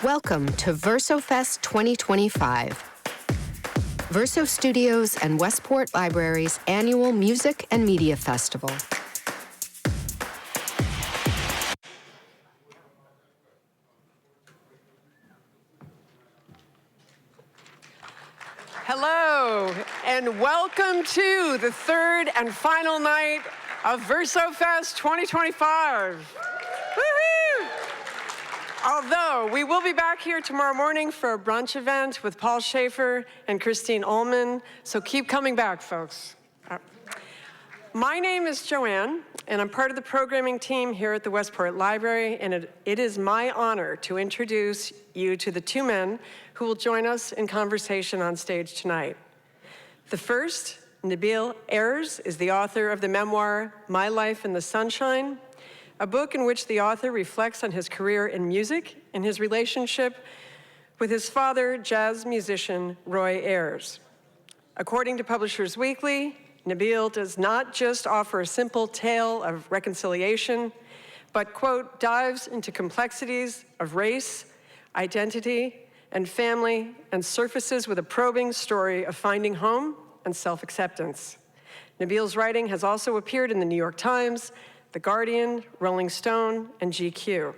Welcome to VersoFest 2025, Verso Studios and Westport Library's annual music and media festival. Hello, and welcome to the third and final night of VersoFest 2025. Woohoo! Although we will be back here tomorrow morning for a brunch event with Paul Schaefer and Christine Ullman, so keep coming back, folks. My name is Joanne, and I'm part of the programming team here at the Westport Library, and it is my honor to introduce you to the two men who will join us in conversation on stage tonight. The first, Nabil Ayers, is the author of the memoir, My Life in the Sunshine, a book in which the author reflects on his career in music and his relationship with his father, jazz musician Roy Ayers. According to Publishers Weekly, Nabil does not just offer a simple tale of reconciliation, but, quote, dives into complexities of race, identity, and family, and surfaces with a probing story of finding home and self-acceptance. Nabil's writing has also appeared in the New York Times, The Guardian, Rolling Stone, and GQ.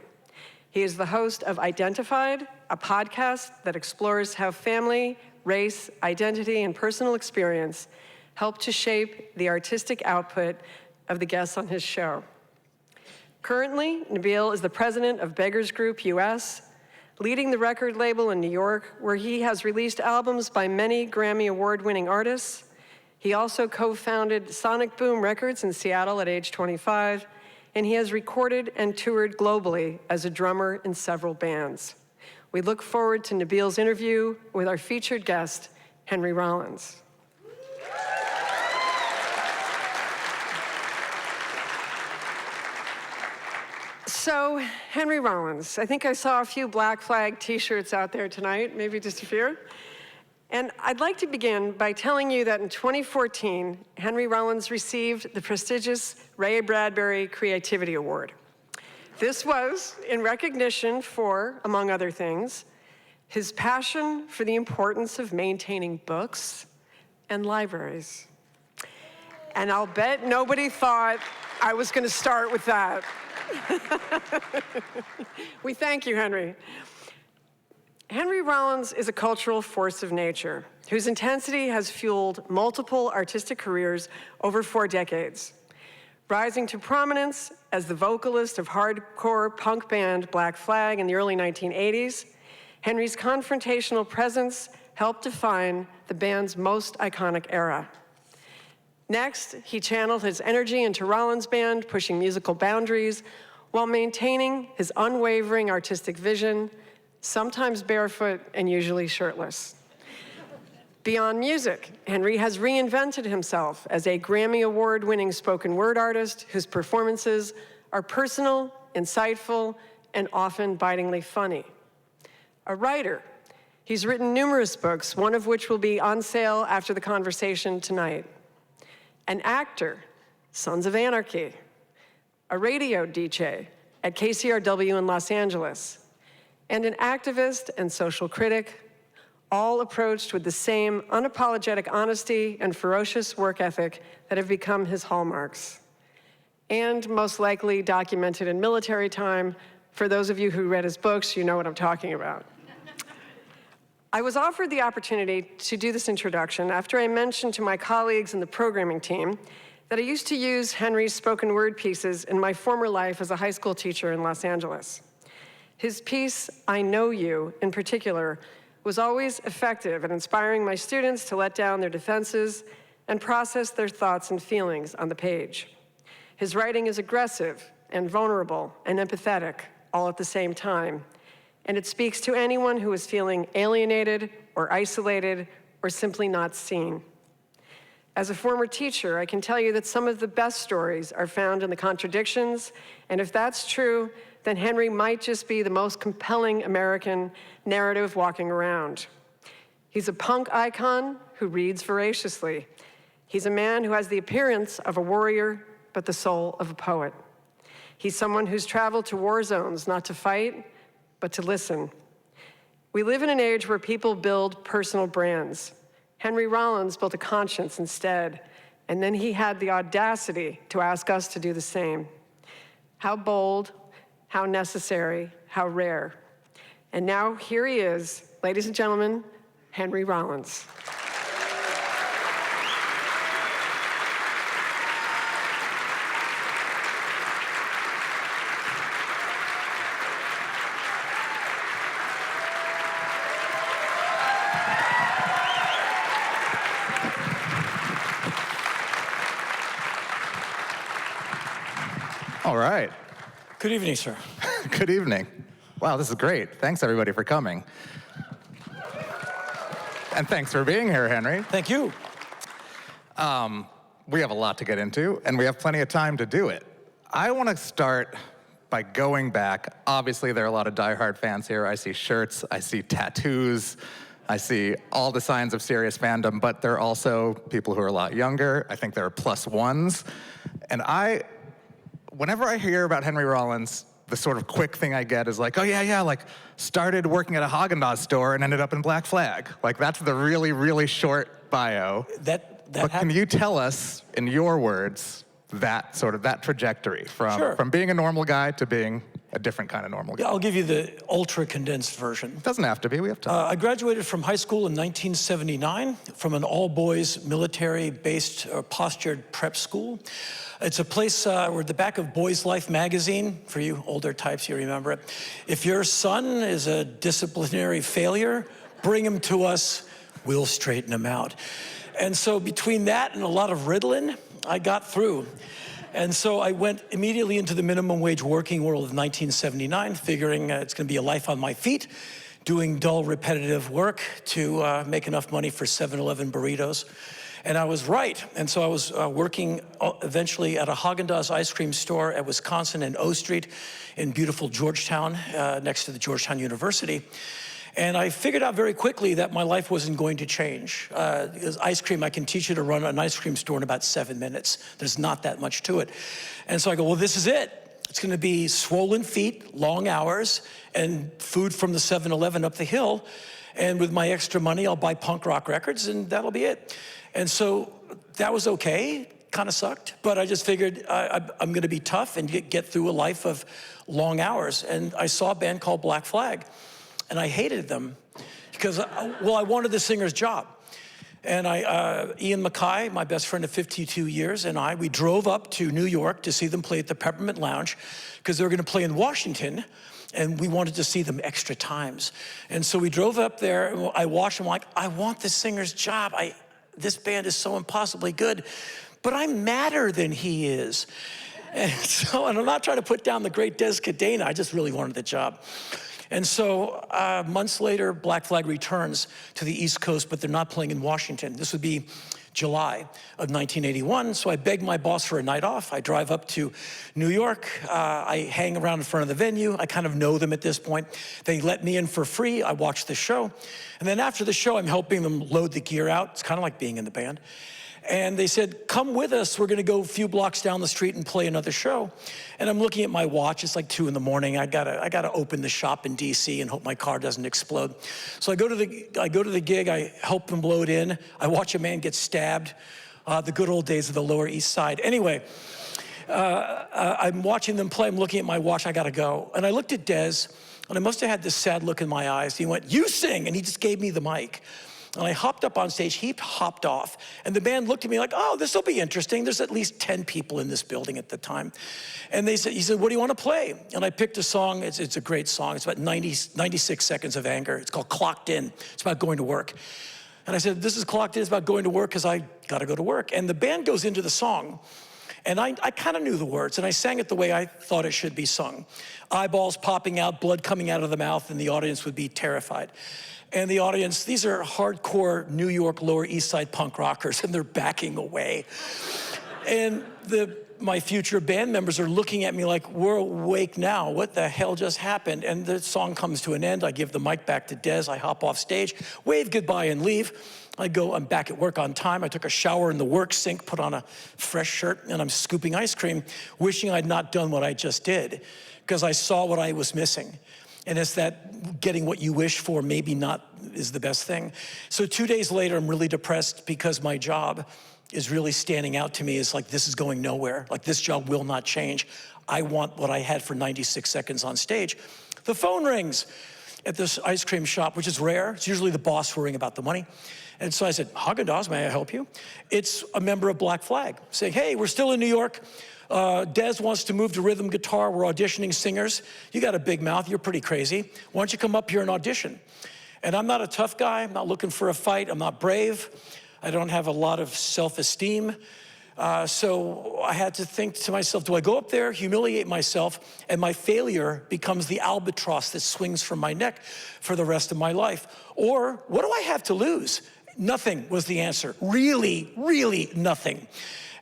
He is the host of Identified, a podcast that explores how family, race, identity, and personal experience help to shape the artistic output of the guests on his show. Currently, Nabil is the president of Beggars Group US, leading the record label in New York, where he has released albums by many Grammy Award-winning artists. He also co-founded Sonic Boom Records in Seattle at age 25, and he has recorded and toured globally as a drummer in several bands. We look forward to Nabil's interview with our featured guest, Henry Rollins. So, Henry Rollins, I think I saw a few Black Flag t-shirts out there tonight, maybe just a few. And I'd like to begin by telling you that in 2014, Henry Rollins received the prestigious Ray Bradbury Creativity Award. This was in recognition for, among other things, his passion for the importance of maintaining books and libraries. And I'll bet nobody thought I was going to start with that. We thank you, Henry. Henry Rollins is a cultural force of nature whose intensity has fueled multiple artistic careers over 4 decades. Rising to prominence as the vocalist of hardcore punk band Black Flag in the early 1980s, Henry's confrontational presence helped define the band's most iconic era. Next, he channeled his energy into Rollins Band, pushing musical boundaries while maintaining his unwavering artistic vision, sometimes barefoot and usually shirtless. Beyond music, Henry has reinvented himself as a Grammy Award-winning spoken word artist whose performances are personal, insightful, and often bitingly funny. A writer, he's written numerous books, one of which will be on sale after the conversation tonight. An actor, Sons of Anarchy. A radio DJ at KCRW in Los Angeles. And an activist and social critic, all approached with the same unapologetic honesty and ferocious work ethic that have become his hallmarks. And most likely documented in military time. For those of you who read his books, you know what I'm talking about. I was offered the opportunity to do this introduction after I mentioned to my colleagues in the programming team that I used to use Henry's spoken word pieces in my former life as a high school teacher in Los Angeles. His piece, I Know You, in particular, was always effective at inspiring my students to let down their defenses and process their thoughts and feelings on the page. His writing is aggressive and vulnerable and empathetic all at the same time, and it speaks to anyone who is feeling alienated or isolated or simply not seen. As a former teacher, I can tell you that some of the best stories are found in the contradictions, and if that's true, then Henry might just be the most compelling American narrative walking around. He's a punk icon who reads voraciously. He's a man who has the appearance of a warrior, but the soul of a poet. He's someone who's traveled to war zones, not to fight, but to listen. We live in an age where people build personal brands. Henry Rollins built a conscience instead, and then he had the audacity to ask us to do the same. How bold, how necessary, how rare. And now here he is, ladies and gentlemen, Henry Rollins. All right. Good evening, sir. Good evening. Wow, this is great. Thanks, everybody, for coming. And thanks for being here, Henry. Thank you. We have a lot to get into, and we have plenty of time to do it. I want to start by going back. Obviously, there are a lot of diehard fans here. I see shirts, I see tattoos, I see all the signs of serious fandom, but there are also people who are a lot younger. I think there are plus ones. And whenever I hear about Henry Rollins, the sort of quick thing I get is like, oh yeah, like started working at a Haagen-Dazs store and ended up in Black Flag. Like that's the really, really short bio. But can you tell us, in your words, that trajectory from being a normal guy to being a different kind of normal guy? Yeah, I'll give you the ultra condensed version. It doesn't have to be, we have time. I graduated from high school in 1979 from an all-boys military-based postured prep school. It's a place where the back of Boys Life magazine, for you older types, you remember it. If your son is a disciplinary failure, bring him to us, we'll straighten him out. And so between that and a lot of Ritalin, I got through. And so I went immediately into the minimum wage working world of 1979, figuring it's gonna be a life on my feet, doing dull, repetitive work to make enough money for 7-Eleven burritos. And I was right. And so I was working eventually at a Haagen-Dazs ice cream store at Wisconsin and O Street in beautiful Georgetown, next to the Georgetown University. And I figured out very quickly that my life wasn't going to change. Because ice cream, I can teach you to run an ice cream store in about 7 minutes. There's not that much to it. And so I go, well, this is it. It's gonna be swollen feet, long hours, and food from the 7-Eleven up the hill. And with my extra money, I'll buy punk rock records, and that'll be it. And so that was okay, kind of sucked, but I just figured I'm gonna be tough and get through a life of long hours. And I saw a band called Black Flag, and I hated them because, I wanted the singer's job. And Ian Mackay, my best friend of 52 years, and we drove up to New York to see them play at the Peppermint Lounge because they were gonna play in Washington, and we wanted to see them extra times. And so we drove up there, and I watched them like, I want the singer's job. This band is so impossibly good, but I'm madder than he is. And I'm not trying to put down the great Des Cadena, I just really wanted the job. And so months later, Black Flag returns to the East Coast, but they're not playing in Washington. This would be July of 1981, so I begged my boss for a night off. I drive up to New York. I hang around in front of the venue. I kind of know them at this point. They let me in for free. I watch the show. And then after the show, I'm helping them load the gear out. It's kind of like being in the band. And they said, come with us. We're gonna go a few blocks down the street and play another show. And I'm looking at my watch. It's like 2 in the morning. I gotta open the shop in DC and hope my car doesn't explode. So I go to the gig. I help them load in. I watch a man get stabbed. The good old days of the Lower East Side. Anyway, I'm watching them play. I'm looking at my watch. I gotta go. And I looked at Des, and I must have had this sad look in my eyes. He went, you sing, and he just gave me the mic. And I hopped up on stage, he hopped off, and the band looked at me like, oh, this will be interesting. There's at least 10 people in this building at the time. And he said, what do you want to play? And I picked a song, it's a great song. It's about 96 Seconds of Anger. It's called Clocked In. It's about going to work. And I said, this is Clocked In, it's about going to work because I gotta go to work. And the band goes into the song, and I kind of knew the words, and I sang it the way I thought it should be sung. Eyeballs popping out, blood coming out of the mouth, and the audience would be terrified. And the audience, these are hardcore New York Lower East Side punk rockers, and they're backing away. And my future band members are looking at me like, we're awake now. What the hell just happened? And the song comes to an end. I give the mic back to Des. I hop off stage, wave goodbye and leave. I'm back at work on time. I took a shower in the work sink, put on a fresh shirt, and I'm scooping ice cream, wishing I'd not done what I just did, because I saw what I was missing. And it's that getting what you wish for maybe not is the best thing. So 2 days later, I'm really depressed because my job is really standing out to me as like, this is going nowhere. Like, this job will not change. I want what I had for 96 seconds on stage. The phone rings at this ice cream shop, which is rare. It's usually the boss worrying about the money. And so I said, Haagen-Dazs, may I help you? It's a member of Black Flag saying, hey, we're still in New York. Des wants to move to rhythm guitar. We're auditioning singers. You got a big mouth. You're pretty crazy. Why don't you come up here and audition? And I'm not a tough guy. I'm not looking for a fight. I'm not brave. I don't have a lot of self-esteem. So I had to think to myself, do I go up there, humiliate myself, and my failure becomes the albatross that swings from my neck for the rest of my life? Or what do I have to lose? Nothing was the answer. Really, really nothing.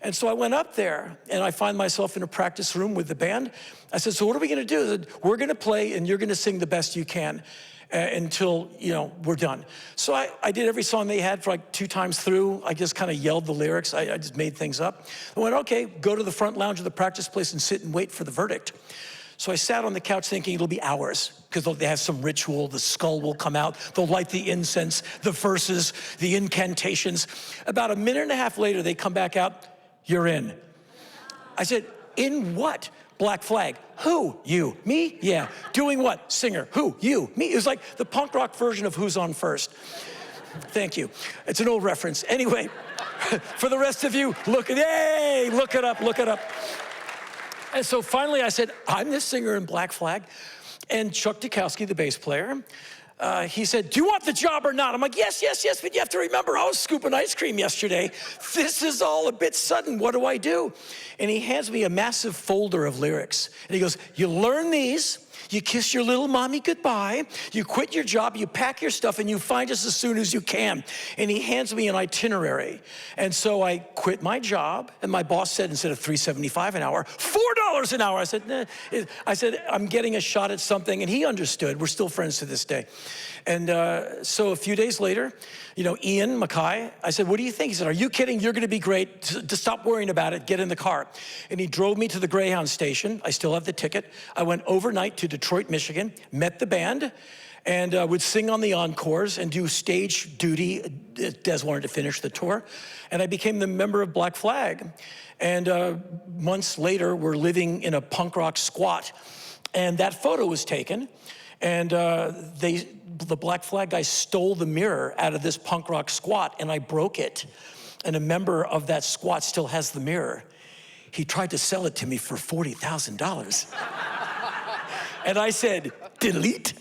And so I went up there, and I find myself in a practice room with the band. I said, so what are we gonna do? They said, we're gonna play, and you're gonna sing the best you can until, we're done. So I did every song they had for like 2 times through. I just kind of yelled the lyrics. I just made things up. I went, okay, go to the front lounge of the practice place and sit and wait for the verdict. So I sat on the couch thinking it'll be hours, because they have some ritual, the skull will come out, they'll light the incense, the verses, the incantations. About a minute and a half later, they come back out, you're in. I said, in what? Black Flag. Who? You. Me? Yeah. Doing what? Singer. Who? You. Me. It was like the punk rock version of Who's On First. Thank you. It's an old reference. Anyway, for the rest of you, look it up, look it up. And so finally I said, I'm the singer in Black Flag. And Chuck Dukowski, the bass player, he said, do you want the job or not? I'm like, yes, but you have to remember, I was scooping ice cream yesterday. This is all a bit sudden, what do I do? And he hands me a massive folder of lyrics. And he goes, you learn these, you kiss your little mommy goodbye, you quit your job, you pack your stuff, and you find us as soon as you can. And he hands me an itinerary. And so I quit my job, and my boss said, instead of $3.75 an hour, $4 an hour. I said, nah. I said, I'm getting a shot at something, and he understood. We're still friends to this day. And so a few days later, Ian Mackay, I said, what do you think? He said, are you kidding? You're gonna be great. To stop worrying about it, get in the car. And he drove me to the Greyhound station. I still have the ticket. I went overnight to Detroit, Michigan, met the band, and would sing on the encores and do stage duty. Des wanted to finish the tour. And I became the member of Black Flag. And months later, we're living in a punk rock squat. And that photo was taken. And the Black Flag guys stole the mirror out of this punk rock squat, and I broke it. And a member of that squat still has the mirror. He tried to sell it to me for $40,000. And I said, delete.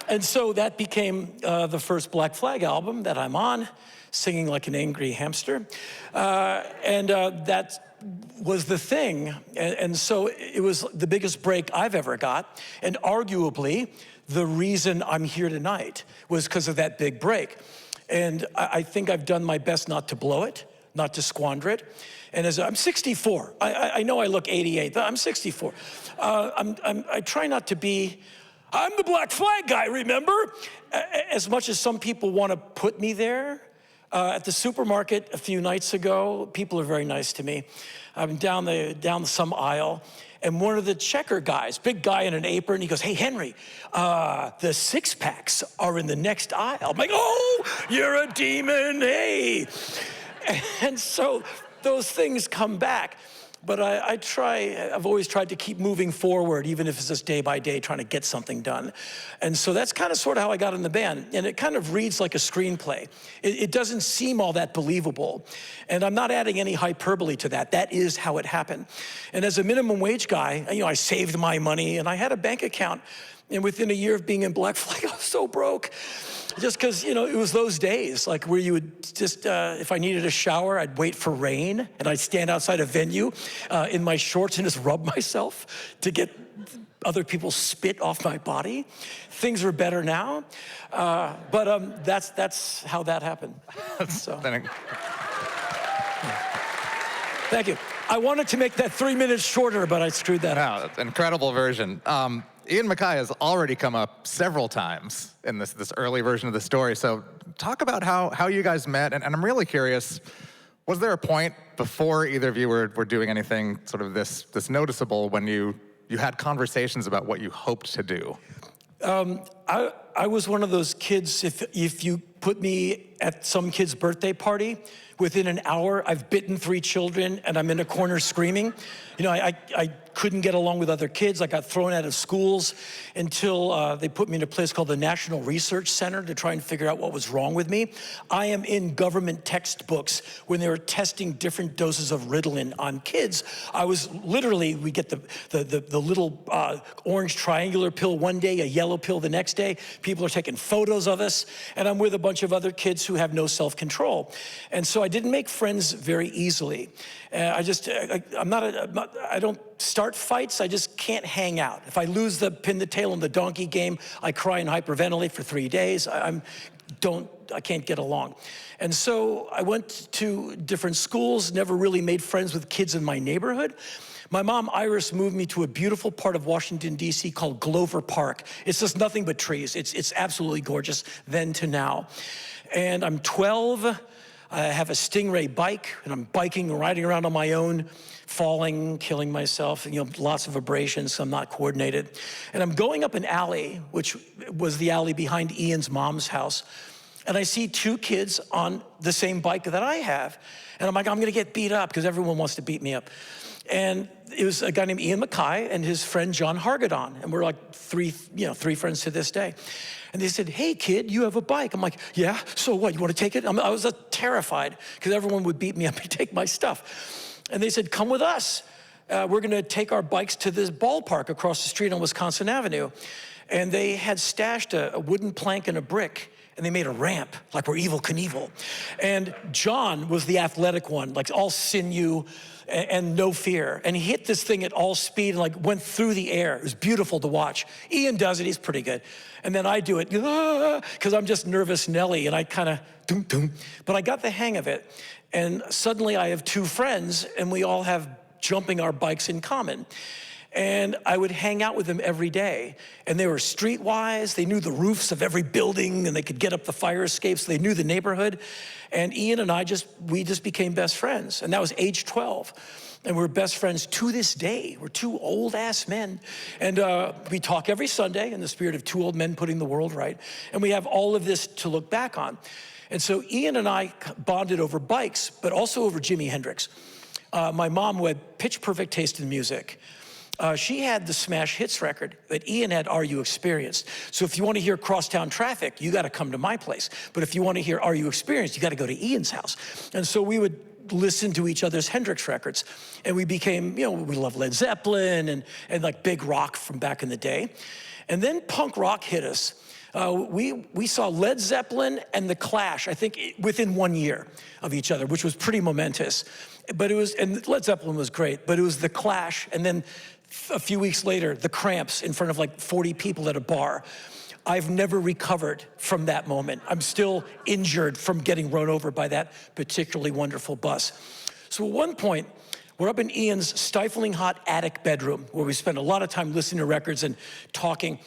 And so that became the first Black Flag album that I'm on, singing like an angry hamster. That was the thing. And so it was the biggest break I've ever got. And arguably, the reason I'm here tonight was because of that big break. And I think I've done my best not to blow it, not to squander it. And as I'm 64, I know I look 88, but I'm 64. I try not to be, I'm the Black Flag guy, remember? As much as some people want to put me there. At the supermarket a few nights ago, people are very nice to me. I'm down some aisle, and one of the checker guys, big guy in an apron, he goes, hey, Henry, the 6-packs are in the next aisle. I'm like, oh, you're a demon, hey. And so those things come back. But I've always tried to keep moving forward, even if it's just day by day, trying to get something done. And so that's kind of sort of how I got in the band. And it kind of reads like a screenplay. It doesn't seem all that believable. And I'm not adding any hyperbole to that. That is how it happened. And as a minimum wage guy, I saved my money, and I had a bank account. And within a year of being in Black Flag, I was so broke. Just because, it was those days, like where you would just, if I needed a shower, I'd wait for rain, and I'd stand outside a venue in my shorts and just rub myself to get other people's spit off my body. Things are better now, but that's how that happened. So. Thank you. I wanted to make that 3 minutes shorter, but I screwed that up. Incredible version. Ian Mackay has already come up several times in this early version of the story. So talk about how you guys met. And I'm really curious, was there a point before either of you were doing anything sort of this noticeable when you You had conversations about what you hoped to do. I was one of those kids, if you put me at some kid's birthday party, within an hour, I've bitten 3 children and I'm in a corner screaming. You know, I couldn't get along with other kids. I got thrown out of schools until they put me in a place called the National Research Center to try and figure out what was wrong with me. I am in government textbooks when they were testing different doses of Ritalin on kids. I was literally, we get the little orange triangular pill one day, a yellow pill the next day. People are taking photos of us, and I'm with a bunch of other kids who have no self-control. And so I didn't make friends very easily. I don't start fights, I just can't hang out. If I lose the pin the tail on the donkey game, I cry and hyperventilate for 3 days. I can't get along. And so I went to different schools, never really made friends with kids in my neighborhood. My mom, Iris, moved me to a beautiful part of Washington, D.C. called Glover Park. It's just nothing but trees. It's absolutely gorgeous then to now. And I'm 12. I have a Stingray bike, and I'm biking and riding around on my own, falling, killing myself, you know, lots of abrasions, so I'm not coordinated. And I'm going up an alley, which was the alley behind Ian's mom's house, and I see 2 kids on the same bike that I have. And I'm like, I'm gonna get beat up, because everyone wants to beat me up. And it was a guy named Ian Mackay and his friend John Hargadon, and we're like 3 friends to this day. And they said, hey kid, you have a bike. I'm like, yeah, so what, you wanna take it? I was terrified, because everyone would beat me up and take my stuff. And they said, come with us. We're gonna take our bikes to this ballpark across the street on Wisconsin Avenue. And they had stashed a wooden plank and a brick, and they made a ramp, like we're Evel Knievel. And John was the athletic one, like all sinew and no fear. And he hit this thing at all speed and like went through the air. It was beautiful to watch. Ian does it, he's pretty good. And then I do it, because I'm just nervous Nelly, and I kind of doom, doom. But I got the hang of it. And suddenly I have 2 friends, and we all have jumping our bikes in common. And I would hang out with them every day. And they were streetwise, they knew the roofs of every building, and they could get up the fire escapes, they knew the neighborhood. And Ian and we just became best friends. And that was age 12. And we're best friends to this day. We're 2 old-ass men. And we talk every Sunday in the spirit of 2 old men putting the world right. And we have all of this to look back on. And so Ian and I bonded over bikes, but also over Jimi Hendrix. My mom, who had pitch-perfect taste in music, she had the Smash Hits record, but Ian had Are You Experienced? So if you want to hear Crosstown Traffic, you got to come to my place. But if you want to hear Are You Experienced, you got to go to Ian's house. And so we would listen to each other's Hendrix records. And we became, we love Led Zeppelin and like big rock from back in the day. And then punk rock hit us. We saw Led Zeppelin and The Clash, I think within 1 year of each other, which was pretty momentous. But and Led Zeppelin was great, but it was The Clash, and then a few weeks later, The Cramps in front of like 40 people at a bar. I've never recovered from that moment. I'm still injured from getting run over by that particularly wonderful bus. So at one point, we're up in Ian's stifling hot attic bedroom, where we spent a lot of time listening to records and talking.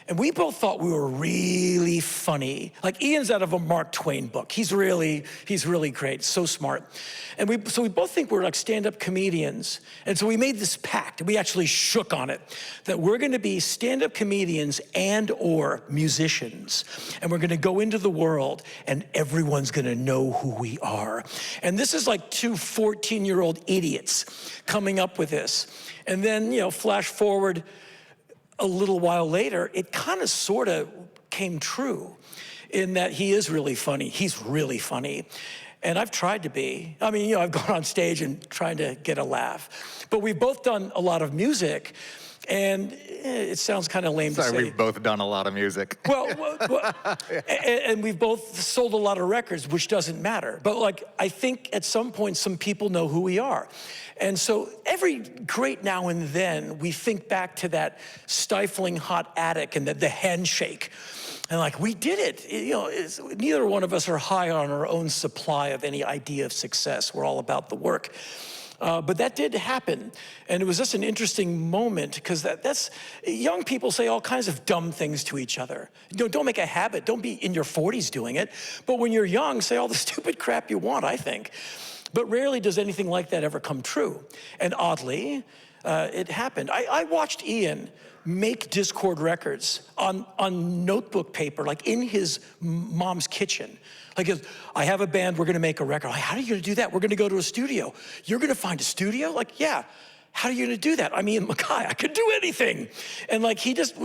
And we both thought we were really funny. Like Ian's out of a Mark Twain book. He's really great, so smart. And so we both think we're like stand-up comedians. And so we made this pact, we actually shook on it, that we're gonna be stand-up comedians and or musicians. And we're gonna go into the world and everyone's gonna know who we are. And this is like 2 14-year-old idiots coming up with this. And then, flash forward a little while later, it kind of sort of came true in that he is really funny. He's really funny. And I've tried to be. I mean, I've gone on stage and tried to get a laugh. But we've both done a lot of music. And it sounds kind of lame to say. Sorry, we've both done a lot of music. Well, and we've both sold a lot of records, which doesn't matter. But I think at some point, some people know who we are. And so every great now and then, we think back to that stifling hot attic and the handshake. And we did it. Neither one of us are high on our own supply of any idea of success. We're all about the work. But that did happen. And it was just an interesting moment, because that's young people say all kinds of dumb things to each other. Don't make a habit. Don't be in your 40s doing it. But when you're young, say all the stupid crap you want, I think. But rarely does anything like that ever come true. And oddly, it happened. I watched Ian make Discord records on notebook paper, like in his mom's kitchen. Like, I have a band, we're gonna make a record. Like, how are you gonna do that? We're gonna go to a studio. You're gonna find a studio? Like, yeah. How are you gonna do that? I mean, Mackay, I could do anything. And like, he just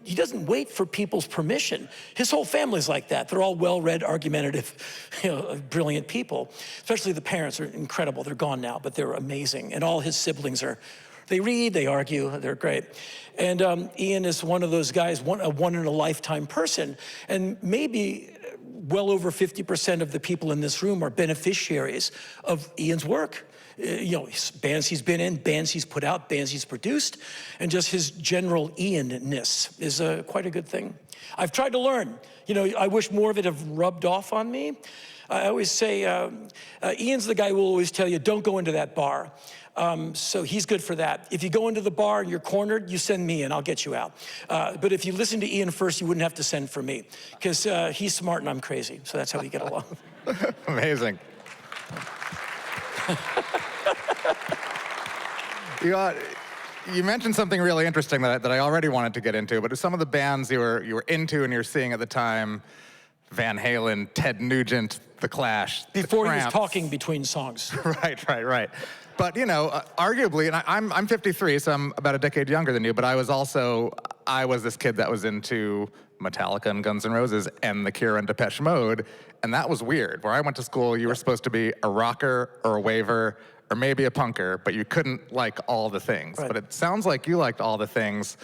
he doesn't wait for people's permission. His whole family's like that. They're all well-read, argumentative, brilliant people. Especially the parents are incredible. They're gone now, but they're amazing. And all his siblings they read, they argue, they're great. And Ian is one of those guys, a one-in-a-lifetime person. And maybe well over 50% of the people in this room are beneficiaries of Ian's work. Bands he's been in, bands he's put out, bands he's produced, and just his general Ian-ness is quite a good thing. I've tried to learn. I wish more of it have rubbed off on me. I always say, Ian's the guy who will always tell you, don't go into that bar. So he's good for that. If you go into the bar and you're cornered, you send me in, I'll get you out. But if you listen to Ian first, you wouldn't have to send for me, because he's smart and I'm crazy, so that's how we get along. Amazing. You mentioned something really interesting that I already wanted to get into, but some of the bands you were into and you were seeing at the time, Van Halen, Ted Nugent, The Clash, Before The he was Cramps. talking between songs. Right. But arguably, and I'm 53, so I'm about a decade younger than you, but I was this kid that was into Metallica and Guns N' Roses and The Cure and Depeche Mode, and that was weird. Where I went to school, you were supposed to be a rocker or a waver or maybe a punker, but you couldn't like all the things. Right. But it sounds like you liked all the things.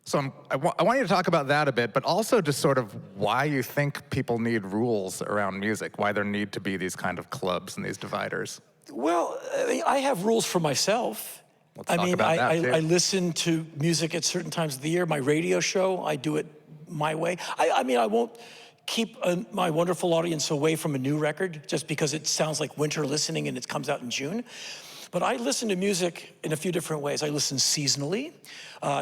So I want you to talk about that a bit, but also just sort of why you think people need rules around music, why there need to be these kind of clubs and these dividers. Well, I have rules for myself. Let's talk about that, too. I listen to music at certain times of the year. My radio show, I do it my way. I won't keep my wonderful audience away from a new record just because it sounds like winter listening and it comes out in June. But I listen to music in a few different ways. I listen seasonally.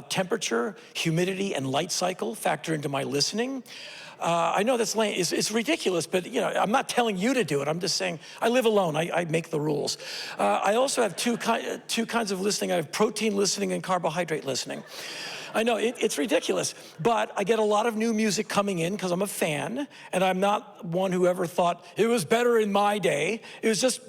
Temperature, humidity, and light cycle factor into my listening. I know that's lame. It's ridiculous, but I'm not telling you to do it. I'm just saying I live alone. I make the rules. I also have two kinds of listening. I have protein listening and carbohydrate listening. I know, it's ridiculous, but I get a lot of new music coming in because I'm a fan, and I'm not one who ever thought it was better in my day. It was just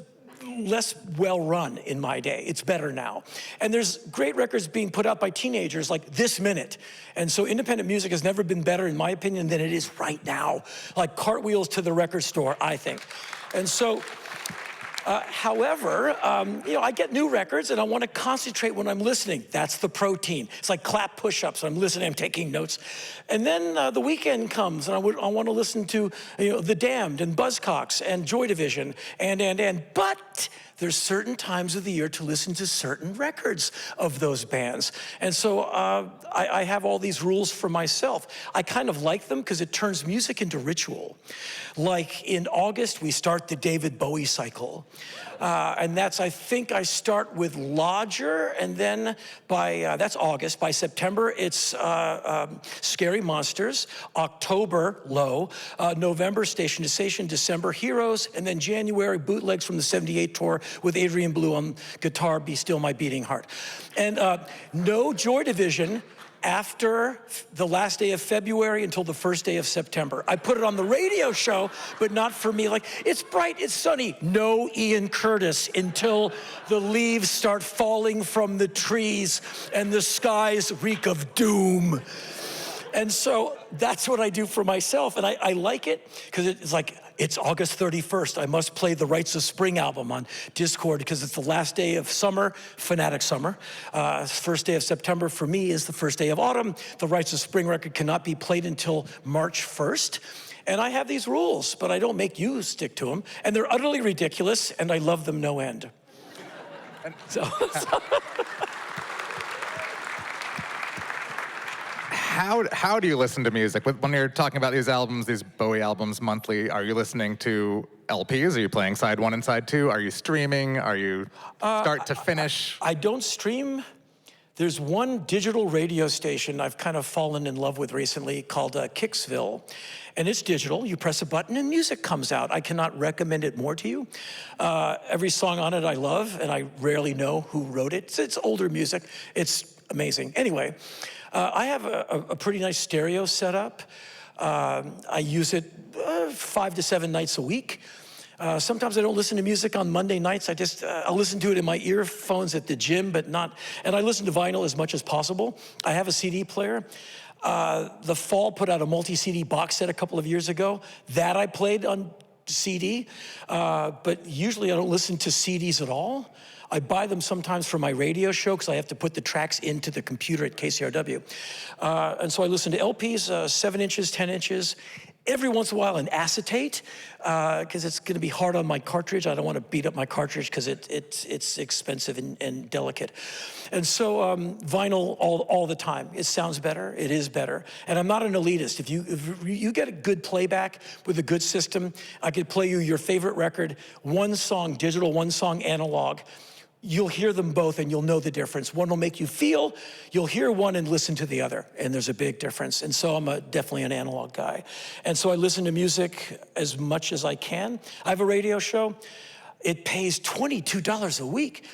less well run in my day. It's better now. And there's great records being put out by teenagers like this minute. And so independent music has never been better, in my opinion, than it is right now. Like cartwheels to the record store, I think. And so, however, I get new records and I want to concentrate when I'm listening. That's the protein. It's like clap push-ups. I'm listening, I'm taking notes. And then the weekend comes and I want to listen to The Damned and Buzzcocks and Joy Division but there's certain times of the year to listen to certain records of those bands. And so I have all these rules for myself. I kind of like them because it turns music into ritual. Like in August, we start the David Bowie cycle. And that's, I think I start with Lodger, and then that's August. By September, it's Scary Monsters. October, Low. November, Station to Station. December, Heroes. And then January, bootlegs from the 78 tour with Adrian Blue on guitar, Be Still My Beating Heart. And no Joy Division after the last day of February until the first day of September. I put it on the radio show, but not for me. Like, it's bright, it's sunny. No Ian Curtis until the leaves start falling from the trees and the skies reek of doom. And so that's what I do for myself. And I like it because it's like, it's August 31st. I must play the Rites of Spring album on Discord because it's the last day of summer, Fanatic Summer. First day of September for me is the first day of autumn. The Rites of Spring record cannot be played until March 1st. And I have these rules, but I don't make you stick to them. And they're utterly ridiculous, and I love them no end. So How do you listen to music? When you're talking about these albums, these Bowie albums monthly, are you listening to LPs? Are you playing side one and side two? Are you streaming? Are you start to finish? I don't stream There's one digital radio station I've kind of fallen in love with recently called Kicksville, and it's digital. You press a button and music comes out. I cannot recommend it more to you. Every song on it I love, and I rarely know who wrote it. It's older music. It's amazing. Anyway, I have a pretty nice stereo setup. I use it 5 to 7 nights a week. Sometimes I don't listen to music on Monday nights. I'll listen to it in my earphones at the gym, but not, and I listen to vinyl as much as possible. I have a CD player. The Fall put out a multi-CD box set a couple of years ago. That I played on CD, but usually I don't listen to CDs at all. I buy them sometimes for my radio show because I have to put the tracks into the computer at KCRW. And so I listen to LPs, 7 inches, 10 inches. Every once in a while, an acetate, because it's going to be hard on my cartridge. I don't want to beat up my cartridge because it's expensive and delicate. And so vinyl all the time. It sounds better. It is better. And I'm not an elitist. If you get a good playback with a good system, I could play you your favorite record, one song digital, one song analog. You'll hear them both and you'll know the difference. One will make you feel, you'll hear one and listen to the other, and there's a big difference. And so I'm definitely an analog guy. And so I listen to music as much as I can. I have a radio show. It pays $22 a week.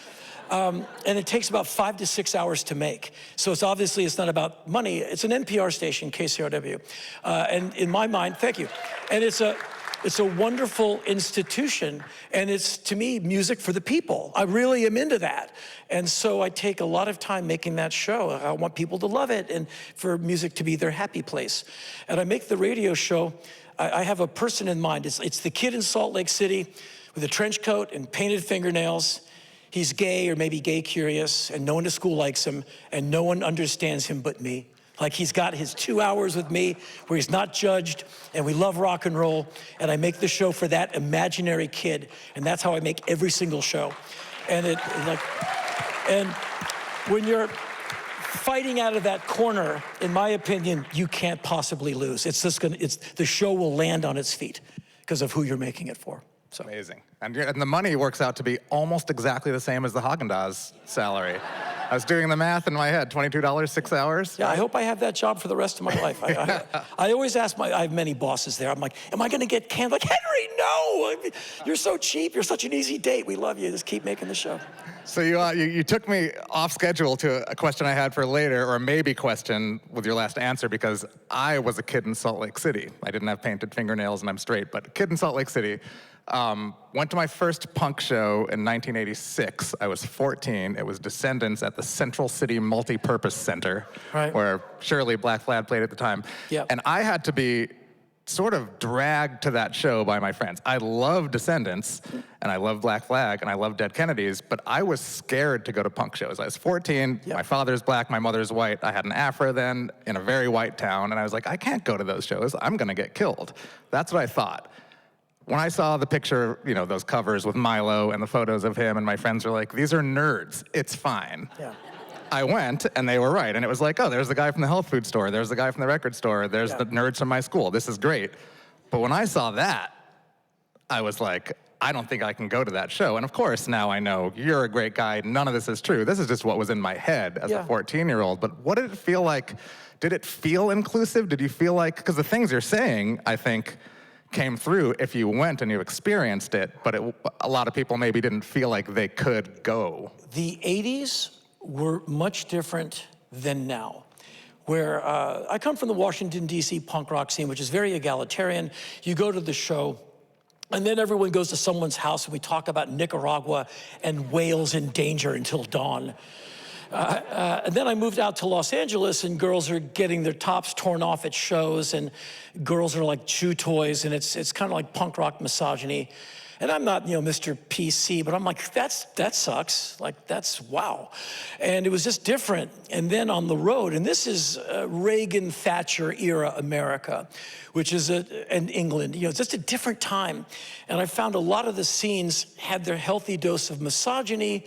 And it takes about 5 to 6 hours to make. So it's not about money. It's an NPR station, KCRW. And in my mind, thank you. And it's a wonderful institution, and it's, to me, music for the people. I really am into that. And so I take a lot of time making that show. I want people to love it and for music to be their happy place. And I make the radio show, I have a person in mind. It's the kid in Salt Lake City with a trench coat and painted fingernails. He's gay or maybe gay curious, and no one at school likes him, and no one understands him but me. Like, he's got his 2 hours with me where he's not judged, and we love rock and roll, and I make the show for that imaginary kid, and that's how I make every single show. And and when you're fighting out of that corner, in my opinion, you can't possibly lose. The show will land on its feet because of who you're making it for. So. Amazing. And the money works out to be almost exactly the same as the Haagen-Dazs salary. I was doing the math in my head, $22, 6 hours. Yeah, I hope I have that job for the rest of my life. I always ask I have many bosses there. I'm like, am I gonna get canned? Like, Henry, no! You're so cheap, you're such an easy date. We love you, just keep making the show. So you took me off schedule to a question I had for later, or a maybe question with your last answer, because I was a kid in Salt Lake City. I didn't have painted fingernails and I'm straight, but a kid in Salt Lake City. Went to my first punk show in 1986. I was 14. It was Descendants at the Central City Multi-Purpose Center, right, where Shirley Black Flag played at the time. Yep. And I had to be sort of dragged to that show by my friends. I love Descendants, and I love Black Flag, and I love Dead Kennedys, but I was scared to go to punk shows. I was 14, Yep. My father's black, my mother's white. I had an afro then in a very white town, and I was like, I can't go to those shows. I'm gonna get killed. That's what I thought. When I saw the picture, those covers with Milo and the photos of him, and my friends were like, these are nerds, it's fine. Yeah. I went, and they were right. And it was like, oh, there's the guy from the health food store, there's the guy from the record store, there's the nerds from my school, this is great. But when I saw that, I was like, I don't think I can go to that show. And of course, now I know you're a great guy, none of this is true. This is just what was in my head as a 14-year-old. But what did it feel like? Did it feel inclusive? Did you feel like, because the things you're saying, I think, came through if you went and you experienced it, but a lot of people maybe didn't feel like they could go. The 80s were much different than now, where I come from the Washington, D.C. punk rock scene, which is very egalitarian. You go to the show, and then everyone goes to someone's house, and we talk about Nicaragua and whales in danger until dawn. And then I moved out to Los Angeles, and girls are getting their tops torn off at shows, and girls are like chew toys, and it's kind of like punk rock misogyny. And I'm not, Mr. PC, but I'm like, that sucks. Like, that's wow. And it was just different. And then on the road, and this is Reagan Thatcher era America, which is in England. It's just a different time. And I found a lot of the scenes had their healthy dose of misogyny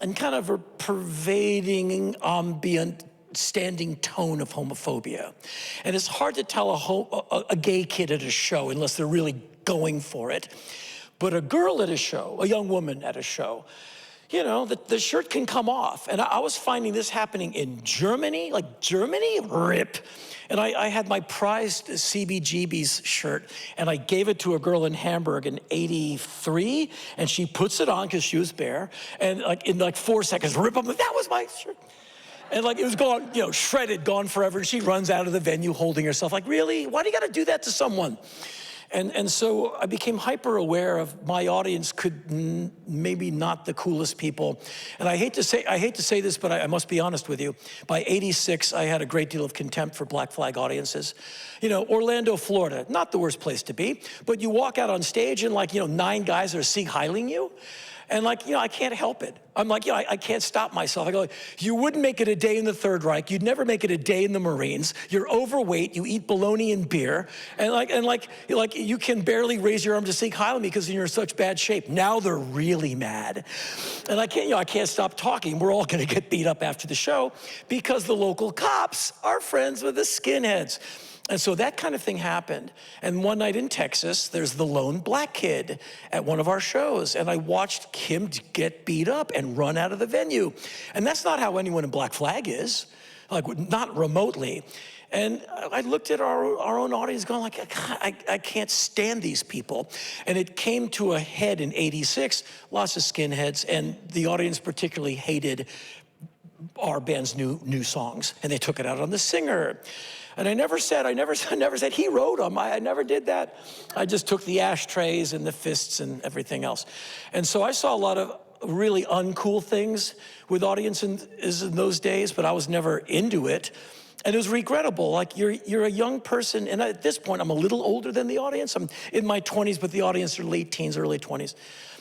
and kind of a pervading ambient standing tone of homophobia. And it's hard to tell a gay kid at a show unless they're really going for it. But a girl at a show, a young woman at a show, you know, the shirt can come off. And I was finding this happening in Germany, like Germany, rip. And I had my prized CBGB's shirt, and I gave it to a girl in Hamburg in '83, and she puts it on because she was bare, and like in like 4 seconds, rip up, that was my shirt. And like it was gone, you know, shredded, gone forever, and she runs out of the venue holding herself like, really? Why do you gotta do that to someone? And so I became hyper aware of my audience could maybe not the coolest people. And I hate to say this, but I must be honest with you. By '86, I had a great deal of contempt for Black Flag audiences. You know, Orlando, Florida, not the worst place to be, but you walk out on stage and like, you know, 9 guys are Sieg Heiling you. And like, you know, I can't help it. I'm like, you know, I can't stop myself. I go, you wouldn't make it a day in the Third Reich. You'd never make it a day in the Marines. You're overweight. You eat bologna and beer. And you can barely raise your arm to Sieg Heil me because you're in such bad shape. Now they're really mad. And I can't stop talking. We're all gonna get beat up after the show because the local cops are friends with the skinheads. And so that kind of thing happened. And one night in Texas, there's the lone black kid at one of our shows. And I watched him get beat up and run out of the venue. And that's not how anyone in Black Flag is, like not remotely. And I looked at our own audience going like, I can't stand these people. And it came to a head in '86, lots of skinheads, and the audience particularly hated our band's new songs. And they took it out on the singer. And I never said he wrote them. I never did that. I just took the ashtrays and the fists and everything else. And so I saw a lot of really uncool things with audiences in those days, but I was never into it. And it was regrettable. Like you're a young person, and at this point, I'm a little older than the audience. I'm in my 20s, but the audience are late teens, early 20s.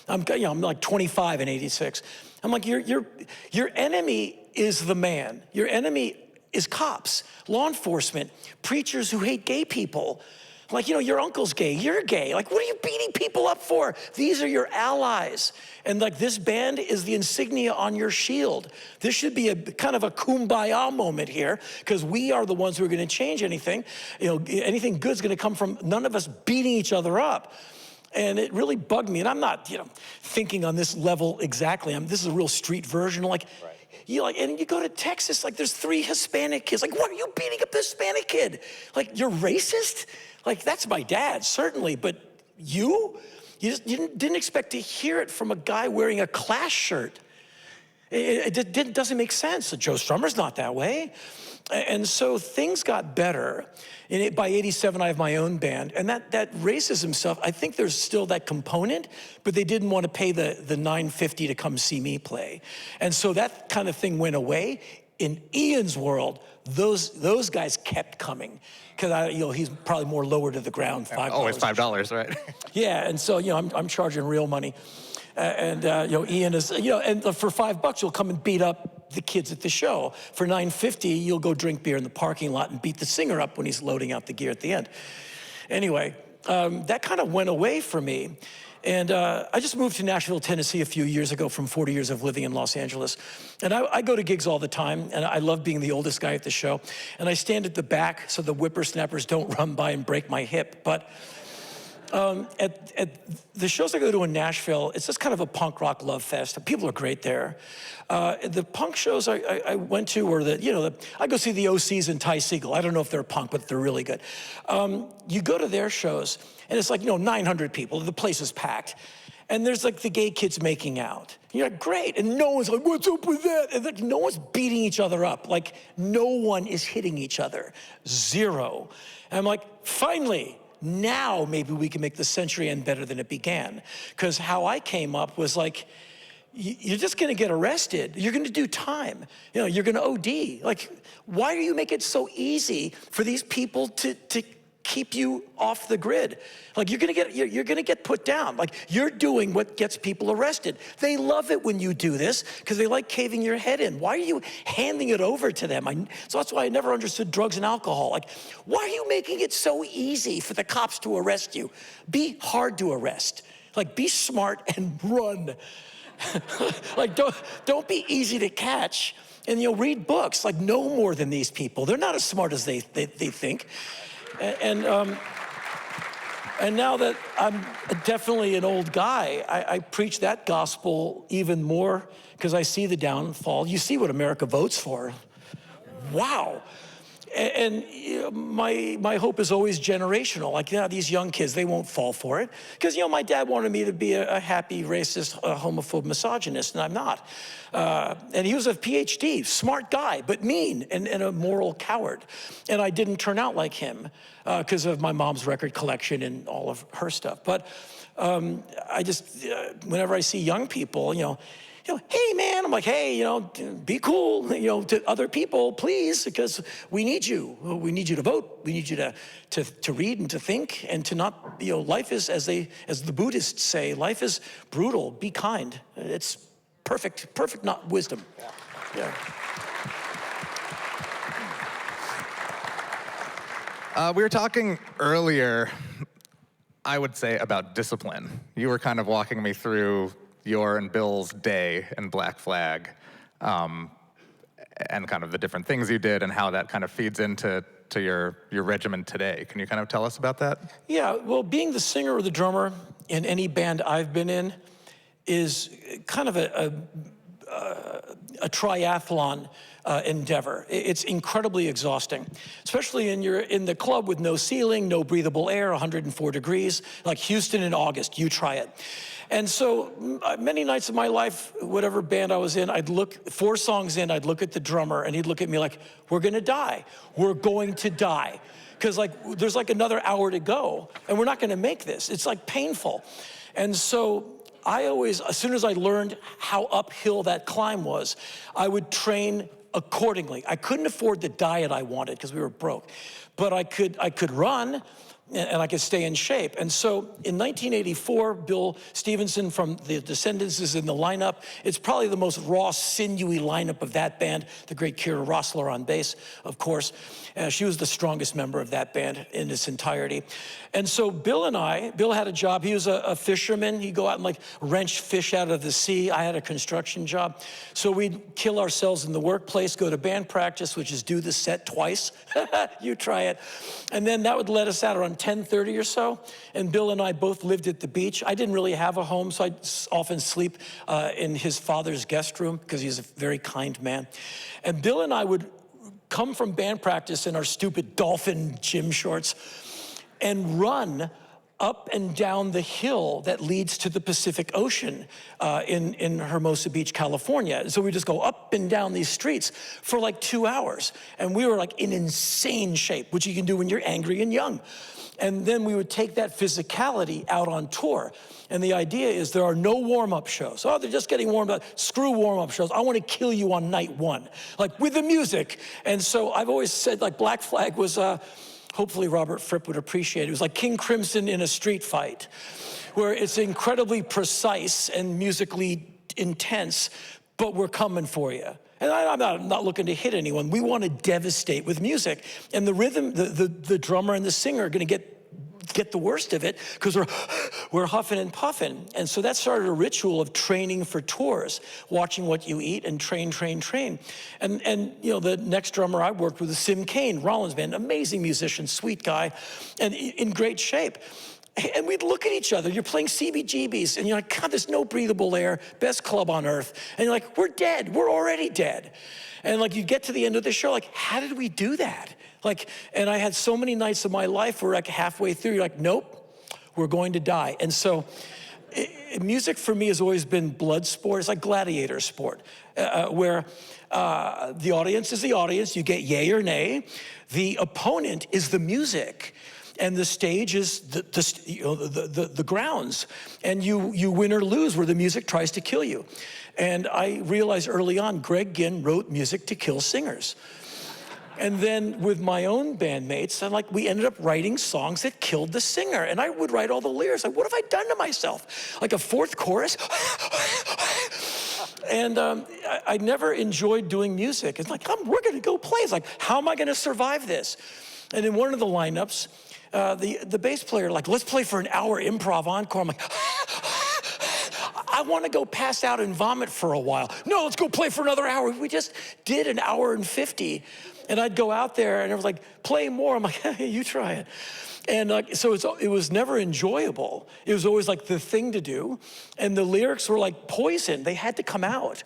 I'm like 25 in '86. I'm like, your enemy is the man. Your enemy is cops, law enforcement, preachers who hate gay people. Like, you know, your uncle's gay, you're gay. Like, what are you beating people up for? These are your allies. And like this band is the insignia on your shield. This should be a kind of a kumbaya moment here because we are the ones who are gonna change anything. You know, anything good's gonna come from none of us beating each other up. And it really bugged me. And I'm not, you know, thinking on this level exactly. This is a real street version. Like, right. And you go to Texas, like there's 3 Hispanic kids. Like, what are you beating up this Hispanic kid? Like, you're racist? Like, that's my dad, certainly. But you didn't expect to hear it from a guy wearing a Clash shirt. It doesn't make sense. So Joe Strummer's not that way. And so things got better. And by '87, I have my own band. And that racism stuff, I think there's still that component, but they didn't want to pay the $9.50 to come see me play. And so that kind of thing went away. In Ian's world, those guys kept coming. Because he's probably more lower to the ground, $5. Always $5, right? Yeah, and so I'm charging real money. Ian is, and for $5, you'll come and beat up the kids at the show. For $9.50, you'll go drink beer in the parking lot and beat the singer up when he's loading out the gear at the end. Anyway, that kind of went away for me. And I just moved to Nashville, Tennessee a few years ago from 40 years of living in Los Angeles. And I go to gigs all the time, and I love being the oldest guy at the show. And I stand at the back so the whippersnappers don't run by and break my hip. But at the shows I go to in Nashville, it's just kind of a punk rock love fest. People are great there. The punk shows I went to were I go see the OCs and Ty Segall. I don't know if they're punk, but they're really good. You go to their shows, and it's like, 900 people. The place is packed. And there's like the gay kids making out. You're like, great. And no one's like, what's up with that? And like, no one's beating each other up. Like, no one is hitting each other. Zero. And I'm like, finally. Now maybe we can make the century end better than it began. Because how I came up was like, you're just gonna get arrested. You're gonna do time. You're gonna OD. Like, why do you make it so easy for these people to keep you off the grid? Like, you're gonna get put down. Like, you're doing what gets people arrested. They love it when you do this because they like caving your head in. Why are you handing it over to them? So that's why I never understood drugs and alcohol. Like, why are you making it so easy for the cops to arrest you? Be hard to arrest. Like, be smart and run. Like, don't be easy to catch. And read books. Like, know more than these people. They're not as smart as they think. And And now that I'm definitely an old guy, I preach that gospel even more because I see the downfall. You see what America votes for. Wow. And my hope is always generational. Like, these young kids, they won't fall for it. Because, my dad wanted me to be a happy, racist, homophobe, misogynist, and I'm not. And he was a PhD, smart guy, but mean and a moral coward. And I didn't turn out like him because of my mom's record collection and all of her stuff. But I just, whenever I see young people, hey, man, I'm like, hey, be cool, to other people, please, because we need you. We need you to vote. We need you to read and to think and to not, life is, as the Buddhists say, life is brutal. Be kind. It's perfect, not wisdom. Yeah. We were talking earlier, I would say, about discipline. You were kind of walking me through your and Bill's day in Black Flag, and kind of the different things you did and how that kind of feeds into your regimen today. Can you kind of tell us about that? Yeah, well, being the singer or the drummer in any band I've been in is kind of a triathlon endeavor. It's incredibly exhausting, especially in the club with no ceiling, no breathable air, 104 degrees, like Houston in August. You try it. And so many nights of my life, whatever band I was in, I'd look 4 songs in, I'd look at the drummer and he'd look at me like, we're gonna die. We're going to die. Because there's another hour to go and we're not gonna make this. It's painful. And so I always, as soon as I learned how uphill that climb was, I would train accordingly. I couldn't afford the diet I wanted because we were broke, but I could run and I could stay in shape. And so in 1984, Bill Stevenson from the Descendants is in the lineup. It's probably the most raw, sinewy lineup of that band. The great Kira Rossler on bass, of course. She was the strongest member of that band in its entirety. And so Bill had a job. He was a fisherman. He'd go out and wrench fish out of the sea. I had a construction job. So we'd kill ourselves in the workplace, go to band practice, which is do the set twice. You try it. And then that would let us out around 10:30 or so. And Bill and I both lived at the beach. I didn't really have a home, so I'd often sleep in his father's guest room because he's a very kind man. And Bill and I would come from band practice in our stupid dolphin gym shorts and run up and down the hill that leads to the Pacific Ocean in Hermosa Beach, California. And so we just go up and down these streets for 2 hours. And we were in insane shape, which you can do when you're angry and young. And then we would take that physicality out on tour. And the idea is there are no warm-up shows. Oh, they're just getting warmed up. Screw warm-up shows. I want to kill you on night 1, with the music. And so I've always said Black Flag was, hopefully Robert Fripp would appreciate it. It was like King Crimson in a street fight, where it's incredibly precise and musically intense, but we're coming for you. And I'm not looking to hit anyone. We want to devastate with music. And the rhythm, the drummer and the singer are going to get the worst of it because we're huffing and puffing. And so that started a ritual of training for tours, watching what you eat and train. And the next drummer I worked with was Sim Kane, Rollins band, amazing musician, sweet guy, and in great shape. And we'd look at each other. You're playing CBGBs, and you're like, God, there's no breathable air, best club on earth. And you're like, we're dead. We're already dead. And you get to the end of the show, how did we do that? And I had so many nights of my life where halfway through, you're like, nope, we're going to die. And so music for me has always been blood sport. It's like gladiator sport, where the audience is the audience. You get yay or nay. The opponent is the music. And the stage is the grounds. And you win or lose where the music tries to kill you. And I realized early on, Greg Ginn wrote music to kill singers. And then with my own bandmates, we ended up writing songs that killed the singer. And I would write all the lyrics. What have I done to myself? A fourth chorus? And I never enjoyed doing music. It's we're gonna go play. It's how am I gonna survive this? And in one of the lineups, the bass player, let's play for an hour improv encore. I'm I want to go pass out and vomit for a while. No, let's go play for another hour. We just did an hour and 50. And I'd go out there and it was play more. I'm hey, you try it. And so it was never enjoyable. It was always like the thing to do. And the lyrics were like poison. They had to come out.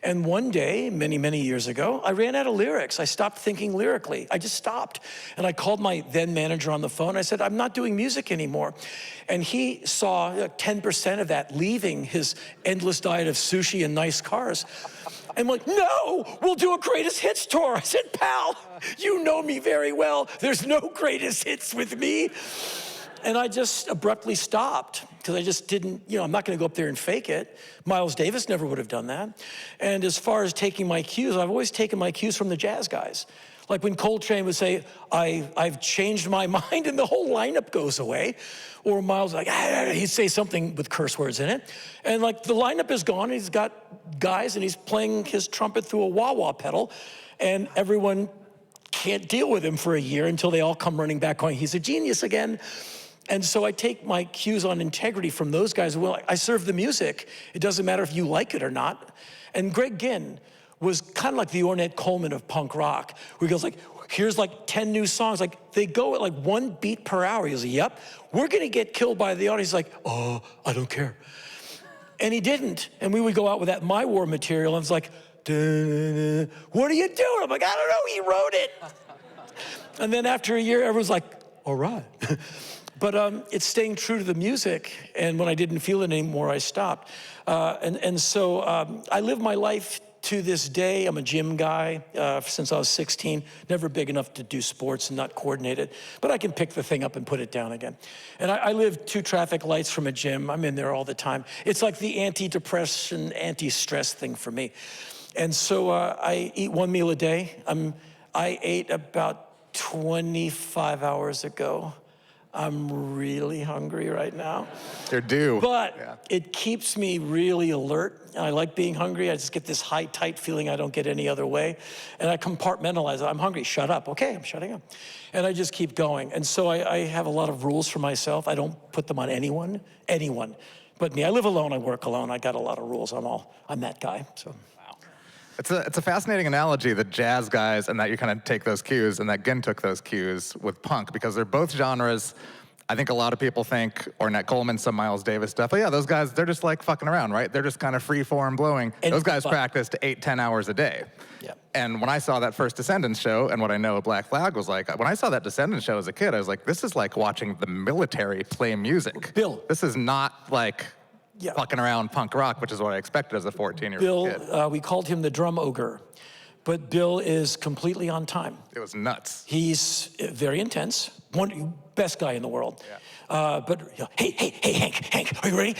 And one day, many, many years ago, I ran out of lyrics. I stopped thinking lyrically. I just stopped. And I called my then manager on the phone. I said, I'm not doing music anymore. And he saw 10% of that leaving his endless diet of sushi and nice cars. I'm like, no, we'll do a greatest hits tour. I said, pal, you know me very well. There's no greatest hits with me. And I just abruptly stopped because I just didn't, I'm not going to go up there and fake it. Miles Davis never would have done that. And as far as taking my cues, I've always taken my cues from the jazz guys. Like when Coltrane would say, I've changed my mind, and the whole lineup goes away. Or Miles, he'd say something with curse words in it. And like the lineup is gone, and he's got guys, and he's playing his trumpet through a wah-wah pedal, and everyone can't deal with him for a year until they all come running back going, he's a genius again. And so I take my cues on integrity from those guys. Well, I serve the music. It doesn't matter if you like it or not. And Greg Ginn was kind of like the Ornette Coleman of punk rock, where he goes like, here's like 10 new songs. Like they go at like 1 beat per hour. He goes, yep, we're gonna get killed by the audience. He's like, oh, I don't care. And he didn't. And we would go out with that My War material, and it's like, duh, what are you doing? I'm like, I don't know, he wrote it. And then after a year, everyone's like, all right. But it's staying true to the music, and when I didn't feel it anymore, I stopped. So I live my life to this day. I'm a gym guy since I was 16, never big enough to do sports and not coordinated, but I can pick the thing up and put it down again. And I live 2 traffic lights from a gym. I'm in there all the time. It's like the anti-depression, anti-stress thing for me. And so I eat 1 meal a day. I ate about 25 hours ago. I'm really hungry right now. You're due. But it keeps me really alert. I like being hungry. I just get this high, tight feeling I don't get any other way. And I compartmentalize it. I'm hungry, shut up. Okay, I'm shutting up. And I just keep going. And so I have a lot of rules for myself. I don't put them on anyone but me. I live alone, I work alone. I got a lot of rules. I'm that guy, so. It's a fascinating analogy, the jazz guys, and that you kind of take those cues, and that Ginn took those cues with punk, because they're both genres. I think a lot of people think Ornette Coleman, some Miles Davis stuff, but yeah, those guys, they're just like fucking around, right? They're just kind of free form blowing. And those guys practiced 8-10 hours a day. Yeah. And when I saw that first Descendants show, and what I know of Black Flag was like, when I saw that Descendants show as a kid, I was like, this is like watching the military play music. Bill. This is not like fucking around punk rock, which is what I expected as a 14-year-old kid. Bill, we called him the drum ogre, but Bill is completely on time. It was nuts. He's very intense, best guy in the world. Yeah. But hey, Hank, are you ready?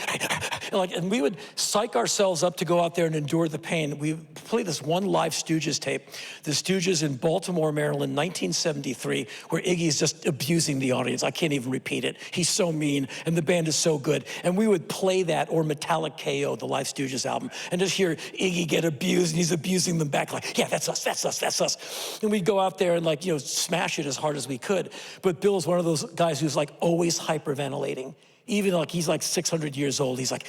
And we would psych ourselves up to go out there and endure the pain. We played this one live Stooges tape, the Stooges in Baltimore, Maryland, 1973, where Iggy's just abusing the audience. I can't even repeat it. He's so mean, and the band is so good. And we would play that, or Metallic KO, the live Stooges album, and just hear Iggy get abused, and he's abusing them back like, yeah, that's us. And we'd go out there and smash it as hard as we could. But Bill's one of those guys who's like always hyperventilating. Even like he's like 600 years old. He's like,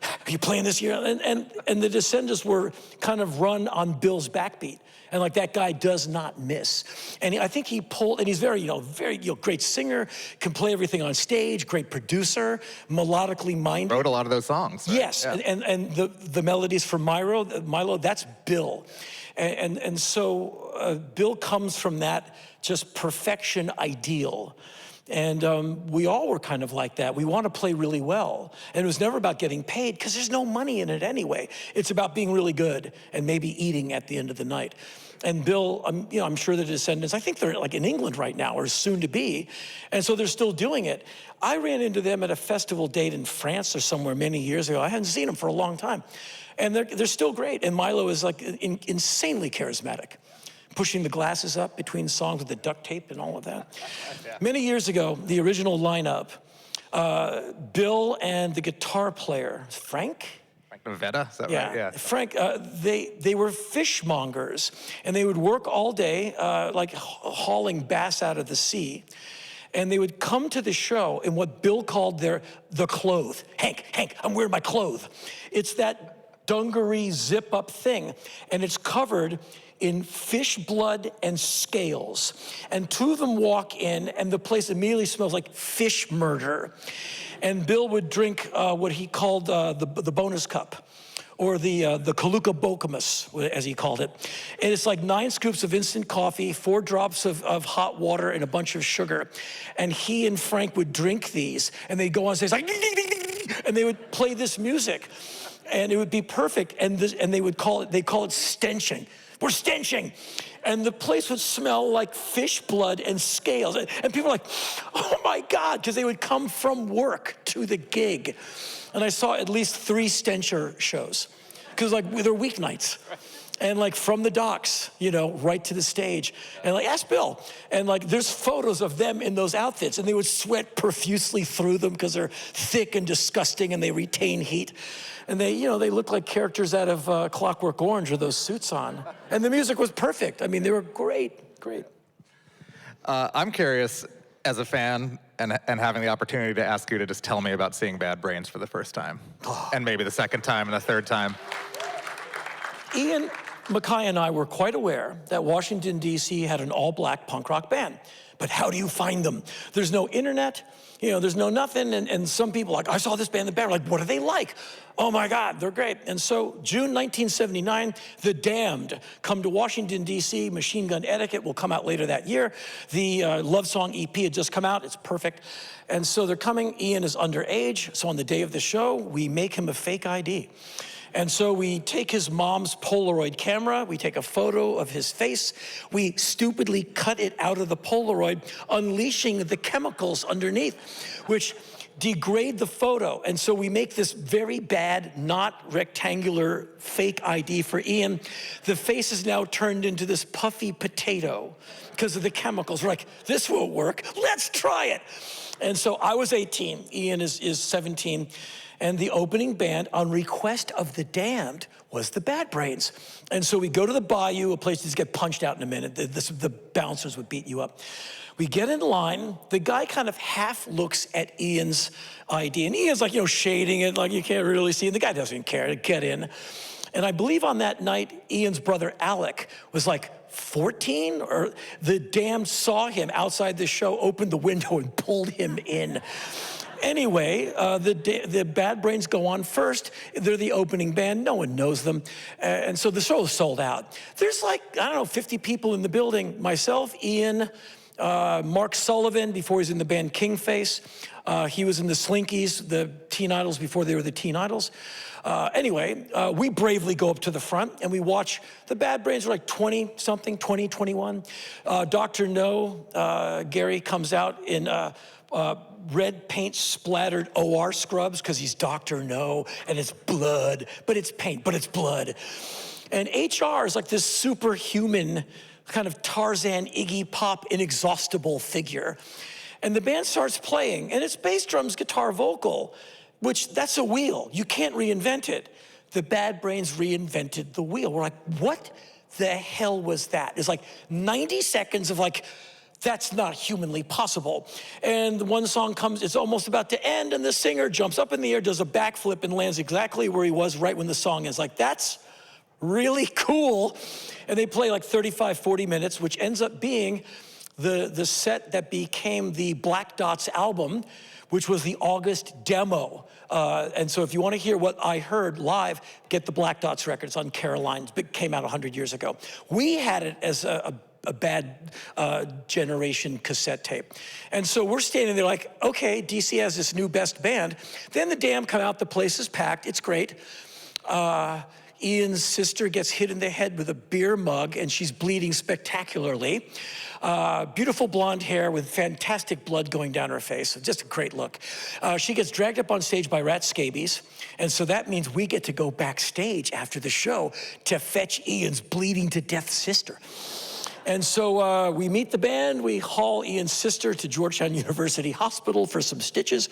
are you playing this year? And the Descendants were kind of run on Bill's backbeat. And like that guy does not miss. And I think he pulled, and he's very great singer, can play everything on stage, great producer, melodically minded. Wrote a lot of those songs. Right? Yes, yeah. and the melodies for Milo, that's Bill. And so Bill comes from that just perfection ideal. And we all were kind of like that. We want to play really well. And it was never about getting paid, because there's no money in it anyway. It's about being really good and maybe eating at the end of the night. And Bill, I'm sure the Descendants, I think they're like in England right now, or soon to be. And so they're still doing it. I ran into them at a festival date in France or somewhere many years ago. I hadn't seen them for a long time. And they're still great. And Milo is like insanely charismatic, pushing the glasses up between songs with the duct tape and all of that. Yeah. Many years ago, the original lineup, Bill and the guitar player, Frank Novetta, is that right? Yeah. Frank, they were fishmongers, and they would work all day, like hauling bass out of the sea. And they would come to the show in what Bill called the clothes. Hank, I'm wearing my clothes. It's that dungaree zip-up thing, and it's covered in fish blood and scales. And two of them walk in, and the place immediately smells like fish murder. And Bill would drink what he called the bonus cup, or the Kaluka Bokamus, as he called it. And it's like 9 scoops of instant coffee, 4 drops of hot water, and a bunch of sugar. And he and Frank would drink these, and they'd go on stage like, ding, ding, ding, ding, and they would play this music. And it would be perfect, and they would call it stenching. We're stenching. And the place would smell like fish blood and scales. And people were like, oh my God, because they would come from work to the gig. And I saw at least 3 stencher shows, because like they're weeknights. And like from the docks, right to the stage. And like, ask Bill. And like, there's photos of them in those outfits, and they would sweat profusely through them because they're thick and disgusting and they retain heat. And they look like characters out of Clockwork Orange with those suits on. And the music was perfect. I mean, they were great. I'm curious, as a fan and having the opportunity to ask you to just tell me about seeing Bad Brains for the first time. And maybe the second time and the third time. Ian Mackay and I were quite aware that Washington, D.C. had an all-black punk rock band. But how do you find them? There's no internet, there's no nothing. And some people are like, I saw this band, the band. Like, what are they like? Oh my God, they're great. And so June 1979, The Damned come to Washington, D.C. Machine Gun Etiquette will come out later that year. The Love Song EP had just come out. It's perfect. And so they're coming. Ian is underage. So on the day of the show, we make him a fake ID. And so we take his mom's Polaroid camera, we take a photo of his face, we stupidly cut it out of the Polaroid, unleashing the chemicals underneath, which degrade the photo. And so we make this very bad, not rectangular fake ID for Ian. The face is now turned into this puffy potato because of the chemicals. We're like, this won't work, let's try it. And so I was 18, Ian is 17. And the opening band, on request of The Damned, was the Bad Brains. And so we go to the Bayou, a place to get punched out in a minute. The bouncers would beat you up. We get in line. The guy kind of half looks at Ian's ID. And Ian's like, shading it, like you can't really see. And the guy doesn't care to get in. And I believe on that night, Ian's brother Alec was like 14, or The Damned saw him outside the show, opened the window and pulled him in. Anyway, the Bad Brains go on first. They're the opening band. No one knows them. And so the show is sold out. There's 50 people in the building. Myself, Ian, Mark Sullivan, before he's in the band Kingface. He was in the Slinkies, the Teen Idols, before they were the Teen Idols. Anyway, we bravely go up to the front and we watch the Bad Brains are like 20-something, 20, 21. Dr. No, Gary comes out in red paint splattered OR scrubs because he's Dr. No, and it's blood, but it's paint, but it's blood. And HR is like this superhuman kind of Tarzan, Iggy Pop, inexhaustible figure. And the band starts playing, and it's bass, drums, guitar, vocal, which that's a wheel. You can't reinvent it. The Bad Brains reinvented the wheel. We're like, what the hell was that? It's like 90 seconds of like, that's not humanly possible. And one song comes, it's almost about to end, and the singer jumps up in the air, does a backflip, and lands exactly where he was right when the song ends. Like, that's really cool. And they play like 35, 40 minutes, which ends up being the set that became the Black Dots album, which was the August demo. And so if you want to hear what I heard live, get the Black Dots record. It's on Caroline. It came out 100 years ago. We had it as a bad generation cassette tape. And so we're standing there like, okay, DC has this new best band. Then the Damned come out, the place is packed, it's great. Ian's sister gets hit in the head with a beer mug and she's bleeding spectacularly. Beautiful blonde hair with fantastic blood going down her face. Just a great look. She gets dragged up on stage by rat scabies. And so that means we get to go backstage after the show to fetch Ian's bleeding to death sister. And so we meet the band, we haul Ian's sister to Georgetown University Hospital for some stitches,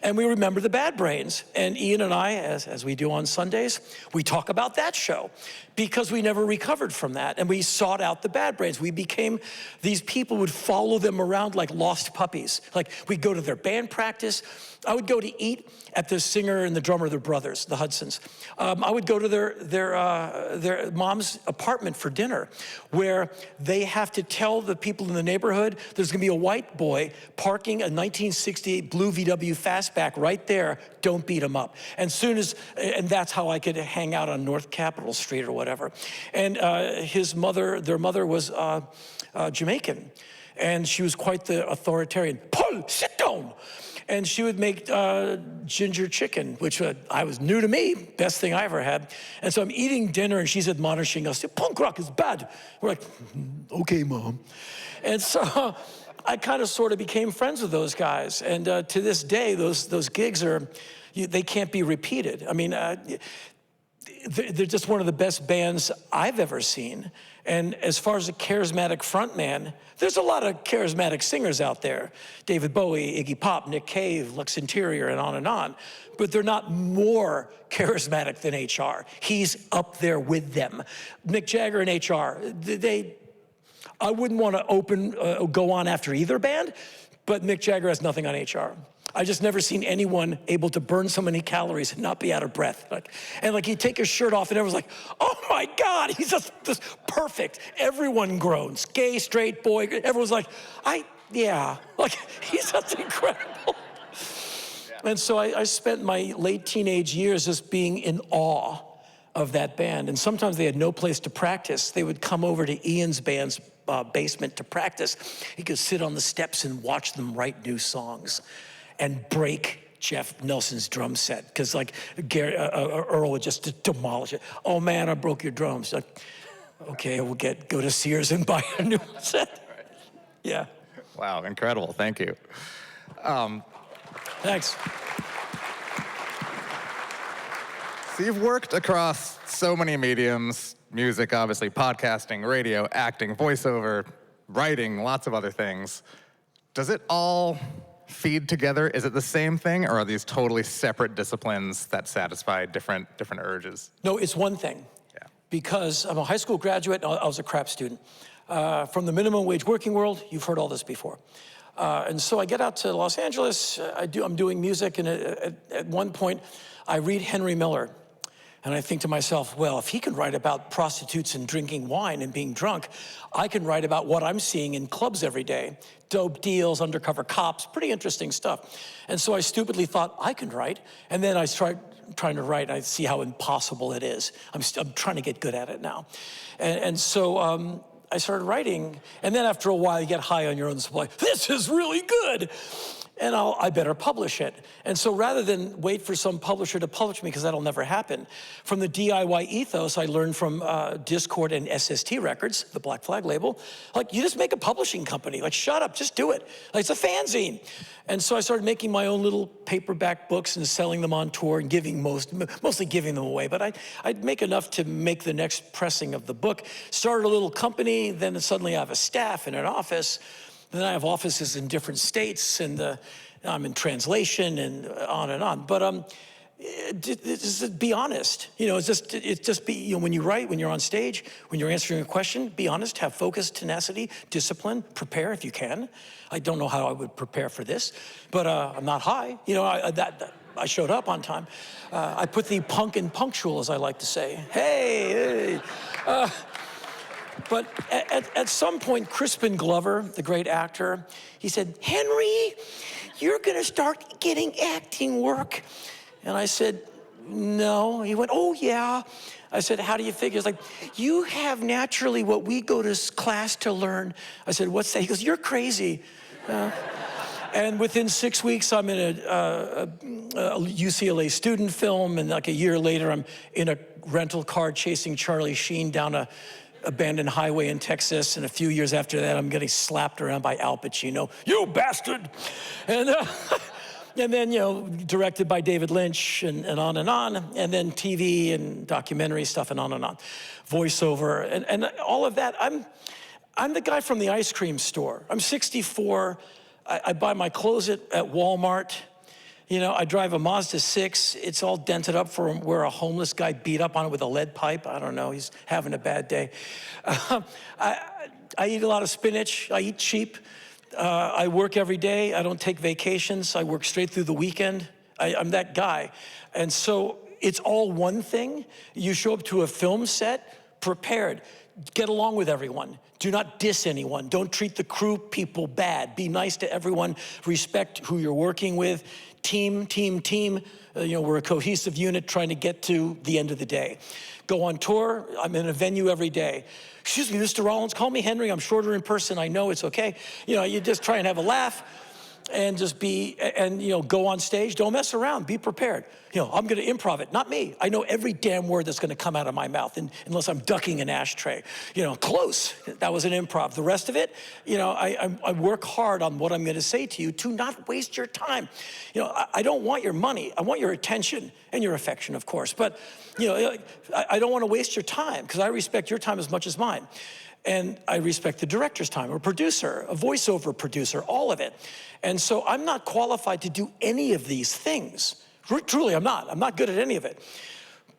and we remember the Bad Brains. And Ian and I, as we do on Sundays, we talk about that show because we never recovered from that. And we sought out the Bad Brains. We became, these people would follow them around like lost puppies. Like we'd go to their band practice. I would go to eat at the singer and the drummer, their brothers, the Hudsons. I would go to their mom's apartment for dinner, where they have to tell the people in the neighborhood there's gonna be a white boy parking a 1968 blue VW Fastback right there, don't beat him up. And that's how I could hang out on North Capitol Street or whatever. And their mother was Jamaican, and she was quite the authoritarian. Paul, sit down. And she would make ginger chicken, which was new to me, best thing I ever had. And so I'm eating dinner, and she's admonishing us, punk rock is bad. We're like, okay, Mom. And so I kind of sort of became friends with those guys. And to this day, those gigs they can't be repeated. I mean, they're just one of the best bands I've ever seen. And as far as a charismatic frontman, there's a lot of charismatic singers out there. David Bowie, Iggy Pop, Nick Cave, Lux Interior, and on. But they're not more charismatic than HR. He's up there with them. Mick Jagger and HR, I wouldn't want to go on after either band, but Mick Jagger has nothing on HR. I just never seen anyone able to burn so many calories and not be out of breath. And he'd take his shirt off and everyone's like, oh my God, he's just perfect. Everyone groans, gay, straight, boy, everyone's like, yeah, he's just incredible. Yeah. And so I spent my late teenage years just being in awe of that band. And sometimes they had no place to practice. They would come over to Ian's band's basement to practice. He could sit on the steps and watch them write new songs and break Jeff Nelson's drum set, because Earl would just demolish it. Oh man, I broke your drums. Okay, we'll go to Sears and buy a new set. Yeah. Wow, incredible, thank you. Thanks. So you've worked across so many mediums, music, obviously, podcasting, radio, acting, voiceover, writing, lots of other things. Does it all feed together? Is it the same thing, or are these totally separate disciplines that satisfy different urges? No, it's one thing. Yeah. Because I'm a high school graduate, I was a crap student. From the minimum wage working world, you've heard all this before. And so I get out to Los Angeles, I'm doing music, and at one point, I read Henry Miller. And I think to myself, well, if he can write about prostitutes and drinking wine and being drunk, I can write about what I'm seeing in clubs every day. Dope deals, undercover cops, pretty interesting stuff. And so I stupidly thought, I can write. And then I started trying to write, and I see how impossible it is. I'm trying to get good at it now. And so I started writing. And then after a while, you get high on your own supply. This is really good. And I better publish it. And so rather than wait for some publisher to publish me, because that'll never happen, from the DIY ethos I learned from Discord and SST Records, the Black Flag label, you just make a publishing company. Shut up, just do it. It's a fanzine. And so I started making my own little paperback books and selling them on tour and mostly giving them away. But I'd make enough to make the next pressing of the book. Started a little company, then suddenly I have a staff and an office. Then I have offices in different states, and I'm in translation and on. But just be honest. It's just be. When you write, when you're on stage, when you're answering a question, be honest. Have focus, tenacity, discipline. Prepare if you can. I don't know how I would prepare for this, but I'm not high. I showed up on time. I put the punk in punctual, as I like to say. Hey. But at some point, Crispin Glover, the great actor, he said, Henry, you're gonna start getting acting work. And I said, no. He went, oh yeah. I said, how do you figure? He's like, you have naturally what we go to class to learn. I said, what's that? He goes, you're crazy. And within 6 weeks, I'm in a UCLA student film, and a year later, I'm in a rental car chasing Charlie Sheen down a abandoned highway in Texas, and a few years after that, I'm getting slapped around by Al Pacino. You bastard! And then, directed by David Lynch, and on, and then TV and documentary stuff, and on. Voiceover, and all of that. I'm the guy from the ice cream store. I'm 64. I buy my clothes at Walmart. You know, I drive a Mazda 6. It's all dented up from where a homeless guy beat up on it with a lead pipe. I don't know, he's having a bad day. I eat a lot of spinach. I eat cheap. I work every day. I don't take vacations. I work straight through the weekend. I'm that guy. And so it's all one thing. You show up to a film set prepared. Get along with everyone. Do not diss anyone. Don't treat the crew people bad. Be nice to everyone. Respect who you're working with. Team. You know, we're a cohesive unit trying to get to the end of the day. Go on tour. I'm in a venue every day. Excuse me, Mr. Rollins, call me Henry. I'm shorter in person. I know it's okay. You know, you just try and have a laugh and just you know, go on stage. Don't mess around. Be prepared. You know, I'm going to improv it. Not me. I know every damn word that's going to come out of my mouth, unless I'm ducking an ashtray. You know, close. That was an improv. The rest of it, you know, I work hard on what I'm going to say to you to not waste your time. You know, I don't want your money. I want your attention and your affection, of course. But, you know, I don't want to waste your time because I respect your time as much as mine. And I respect the director's time, or producer, a voiceover producer, all of it. And so I'm not qualified to do any of these things. Truly, I'm not. I'm not good at any of it.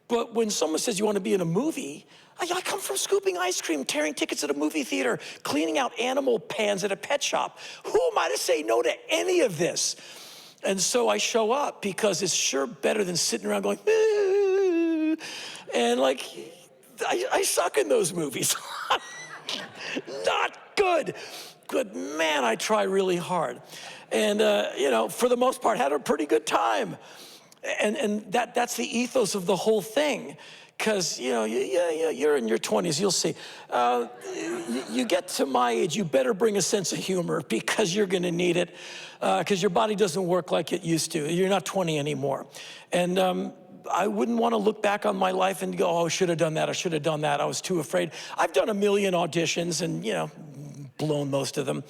But when someone says you want to be in a movie, I come from scooping ice cream, tearing tickets at a movie theater, cleaning out animal pans at a pet shop. Who am I to say no to any of this? And so I show up because it's sure better than sitting around going, and like, I suck in those movies. Not good. But man, I try really hard. And, you know, for the most part, had a pretty good time. And that's the ethos of the whole thing. Because, you know, you're in your 20s, you'll see. You get to my age, you better bring a sense of humor because you're going to need it. Because your body doesn't work like it used to. You're not 20 anymore. And I wouldn't want to look back on my life and go, oh, I should have done that. I should have done that. I was too afraid. I've done a million auditions and, you know, blown most of them.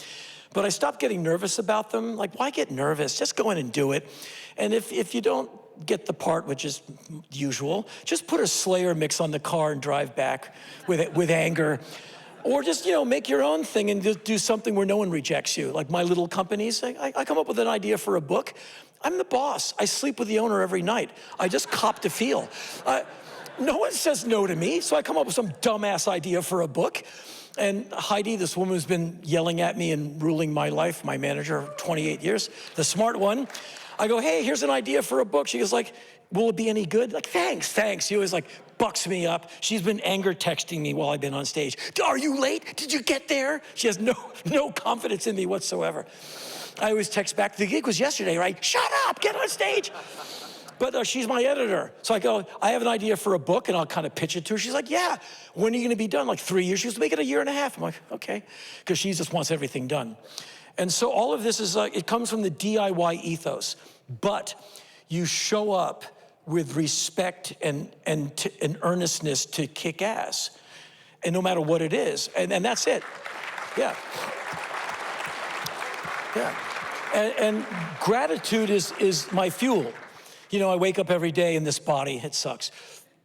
But I stopped getting nervous about them. Like, why get nervous? Just go in and do it. And if you don't get the part, which is usual, just put a Slayer mix on the car and drive back with anger. Or just, you know, make your own thing and just do something where no one rejects you. Like my little companies, I come up with an idea for a book. I'm the boss. I sleep with the owner every night. I just cop to feel. No one says no to me, so I come up with some dumbass idea for a book. And Heidi, this woman who's been yelling at me and ruling my life, my manager, 28 years, the smart one, I go, hey, here's an idea for a book. She goes like, will it be any good? Like, thanks. She always like bucks me up. She's been anger texting me while I've been on stage. Are you late? Did you get there? She has no confidence in me whatsoever. I always text back, the gig was yesterday, right? Shut up, get on stage. But she's my editor. So I go, I have an idea for a book and I'll kind of pitch it to her. She's like, yeah, when are you gonna be done? Like 3 years? She goes, make it a year and a half. I'm like, okay. Because she just wants everything done. And so all of this is it comes from the DIY ethos, but you show up with respect and earnestness to kick ass. And no matter what it is, and that's it, yeah. Yeah, and gratitude is my fuel. You know, I wake up every day in this body, it sucks.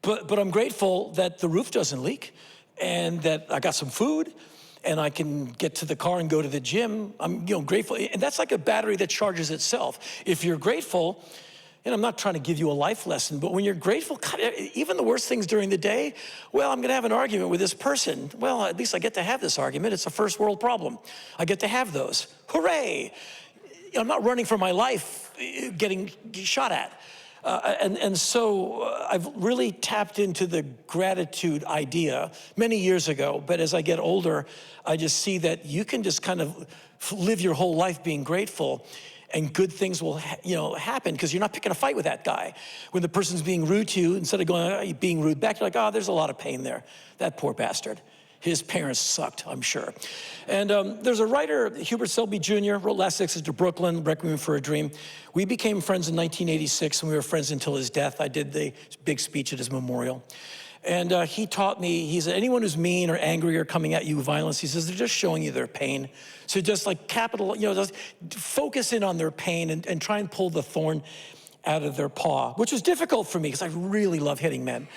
But I'm grateful that the roof doesn't leak and that I got some food and I can get to the car and go to the gym. I'm, you know, grateful, and that's like a battery that charges itself. If you're grateful, and I'm not trying to give you a life lesson, but when you're grateful, even the worst things during the day, well, I'm gonna have an argument with this person. Well, at least I get to have this argument. It's a first world problem. I get to have those. Hooray! I'm not running for my life getting shot at. And so I've really tapped into the gratitude idea many years ago, but as I get older, I just see that you can just kind of live your whole life being grateful and good things will happen because you're not picking a fight with that guy. When the person's being rude to you, instead of being rude back, you're like, oh, there's a lot of pain there. That poor bastard. His parents sucked, I'm sure. And there's a writer, Hubert Selby Jr., wrote Last Exit to Brooklyn, Requiem for a Dream. We became friends in 1986, and we were friends until his death. I did the big speech at his memorial. And he taught me, he said, anyone who's mean or angry or coming at you with violence, he says, they're just showing you their pain. So just like just focus in on their pain and try and pull the thorn out of their paw, which was difficult for me because I really love hitting men.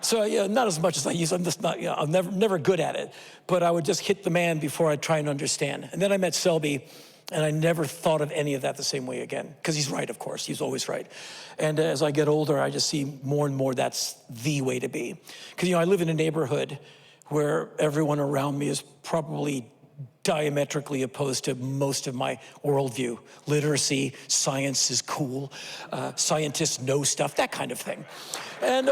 So yeah, not as much as I used. I'm just not, I'm never good at it. But I would just hit the man before I'd try and understand. And then I met Selby, and I never thought of any of that the same way again. Because he's right, of course. He's always right. And as I get older, I just see more and more that's the way to be. Because, I live in a neighborhood where everyone around me is probably diametrically opposed to most of my worldview. Literacy, science is cool, scientists know stuff, that kind of thing. And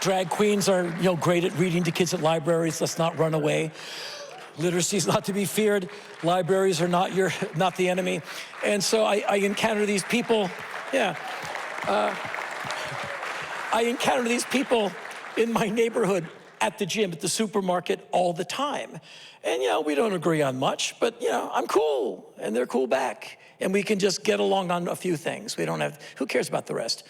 drag queens are, great at reading to kids at libraries. Let's not run away. Literacy is not to be feared. Libraries are not the enemy. And so I encounter these people, I encounter these people in my neighborhood, at the gym, at the supermarket, all the time. And, we don't agree on much, but, I'm cool, and they're cool back. And we can just get along on a few things. Who cares about the rest?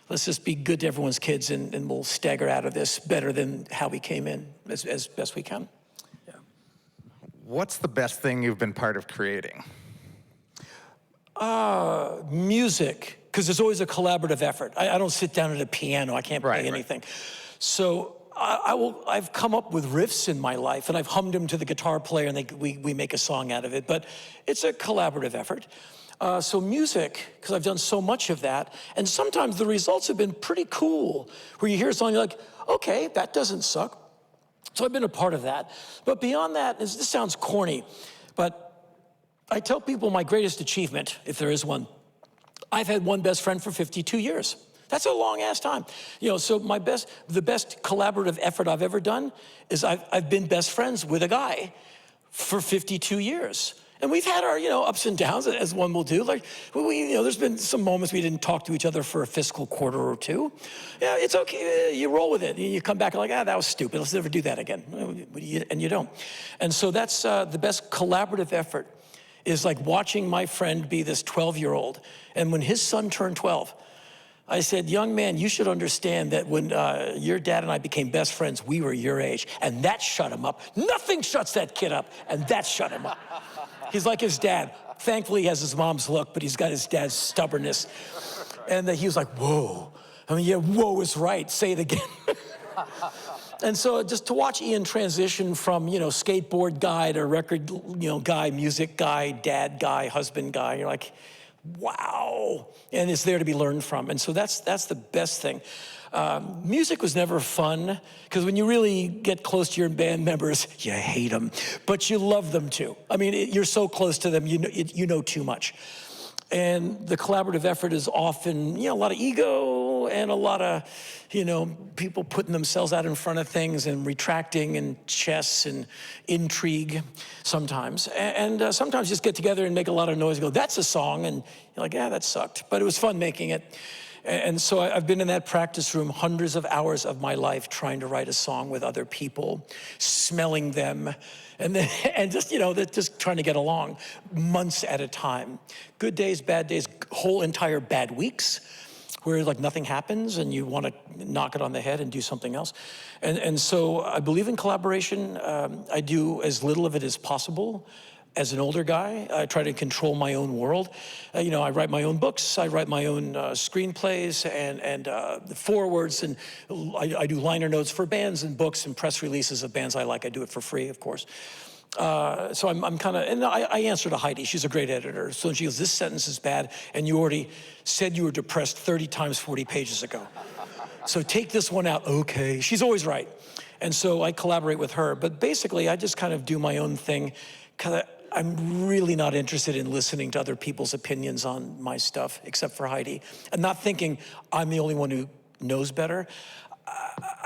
Let's just be good to everyone's kids, and we'll stagger out of this better than how we came in, as best we can. Yeah. What's the best thing you've been part of creating? Music, because there's always a collaborative effort. I don't sit down at a piano, I can't play anything. Right. So I've come up with riffs in my life, and I've hummed them to the guitar player, and we make a song out of it, but it's a collaborative effort. So music, because I've done so much of that, and sometimes the results have been pretty cool, where you hear a song, you're like, okay, that doesn't suck. So I've been a part of that. But beyond that, this sounds corny, but I tell people my greatest achievement, if there is one, I've had one best friend for 52 years. That's a long ass time. So the best collaborative effort I've ever done is I've been best friends with a guy for 52 years. And we've had our, ups and downs, as one will do. Like, there's been some moments we didn't talk to each other for a fiscal quarter or two. Yeah, it's okay. You roll with it. You come back and like, that was stupid. Let's never do that again. And you don't. And so that's the best collaborative effort is like watching my friend be this 12-year-old. And when his son turned 12, I said, young man, you should understand that when your dad and I became best friends, we were your age. And that shut him up. Nothing shuts that kid up. And that shut him up. He's like his dad. Thankfully, he has his mom's look, but he's got his dad's stubbornness. And he was like, whoa. Whoa is right. Say it again. And so just to watch Ian transition from, skateboard guy to record, guy, music guy, dad guy, husband guy, you're like, wow. And it's there to be learned from. And so that's the best thing. Music was never fun, because when you really get close to your band members, you hate them, but you love them too. You're so close to them, you know too much. And the collaborative effort is often, a lot of ego and a lot of, people putting themselves out in front of things and retracting and chess and intrigue sometimes. And sometimes just get together and make a lot of noise and go, that's a song. And you're like, yeah, that sucked. But it was fun making it. And so I've been in that practice room hundreds of hours of my life trying to write a song with other people, smelling them, and just trying to get along months at a time. Good days, bad days, whole entire bad weeks where like nothing happens and you want to knock it on the head and do something else. And so I believe in collaboration. I do as little of it as possible. As an older guy, I try to control my own world. I write my own books, I write my own screenplays and the forewords, and I do liner notes for bands and books and press releases of bands I like. I do it for free, of course. So I'm kind of, and I answer to Heidi. She's a great editor. So she goes, this sentence is bad, and you already said you were depressed 30 times 40 pages ago. So take this one out. Okay, she's always right. And so I collaborate with her. But basically, I just kind of do my own thing, because I'm really not interested in listening to other people's opinions on my stuff, except for Heidi. And not thinking I'm the only one who knows better.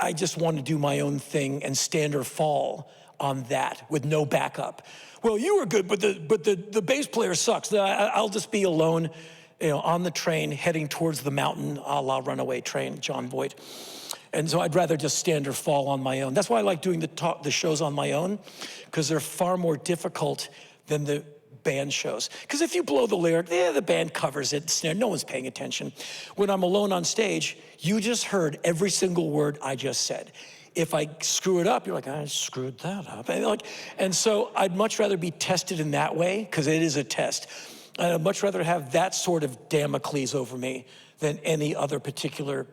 I just want to do my own thing and stand or fall on that with no backup. Well, you were good, but the bass player sucks. I'll just be alone, on the train heading towards the mountain, a la Runaway Train, John Voight. And so I'd rather just stand or fall on my own. That's why I like doing the shows on my own, because they're far more difficult than the band shows. Because if you blow the lyric, the band covers it, snare, no one's paying attention. When I'm alone on stage, you just heard every single word I just said. If I screw it up, you're like, I screwed that up. And so I'd much rather be tested in that way, because it is a test. And I'd much rather have that sort of Damocles over me than any other particular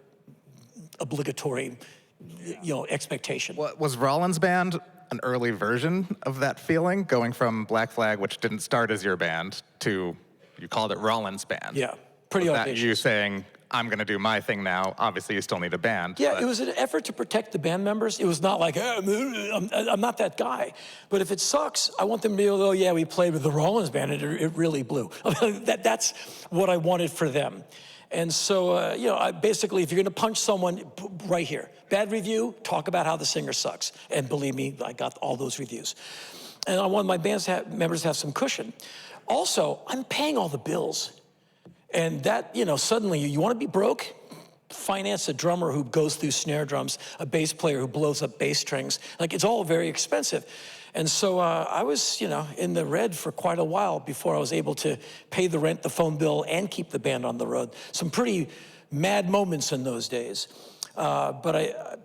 obligatory, expectation. Was Rollins Band an early version of that feeling, going from Black Flag, which didn't start as your band, to, you called it Rollins Band? Yeah, pretty was audacious. That you saying, I'm going to do my thing now? Obviously, you still need a band. Yeah, but... it was an effort to protect the band members. It was not like, I'm not that guy. But if it sucks, I want them to be able to, oh yeah, we played with the Rollins Band and it really blew. That's what I wanted for them. And so, basically, if you're going to punch someone, right here, bad review, talk about how the singer sucks. And believe me, I got all those reviews. And I want my band members to have some cushion. Also, I'm paying all the bills. And that, suddenly, you want to be broke? Finance a drummer who goes through snare drums, a bass player who blows up bass strings. Like, it's all very expensive. And so I was, in the red for quite a while before I was able to pay the rent, the phone bill, and keep the band on the road. Some pretty mad moments in those days. But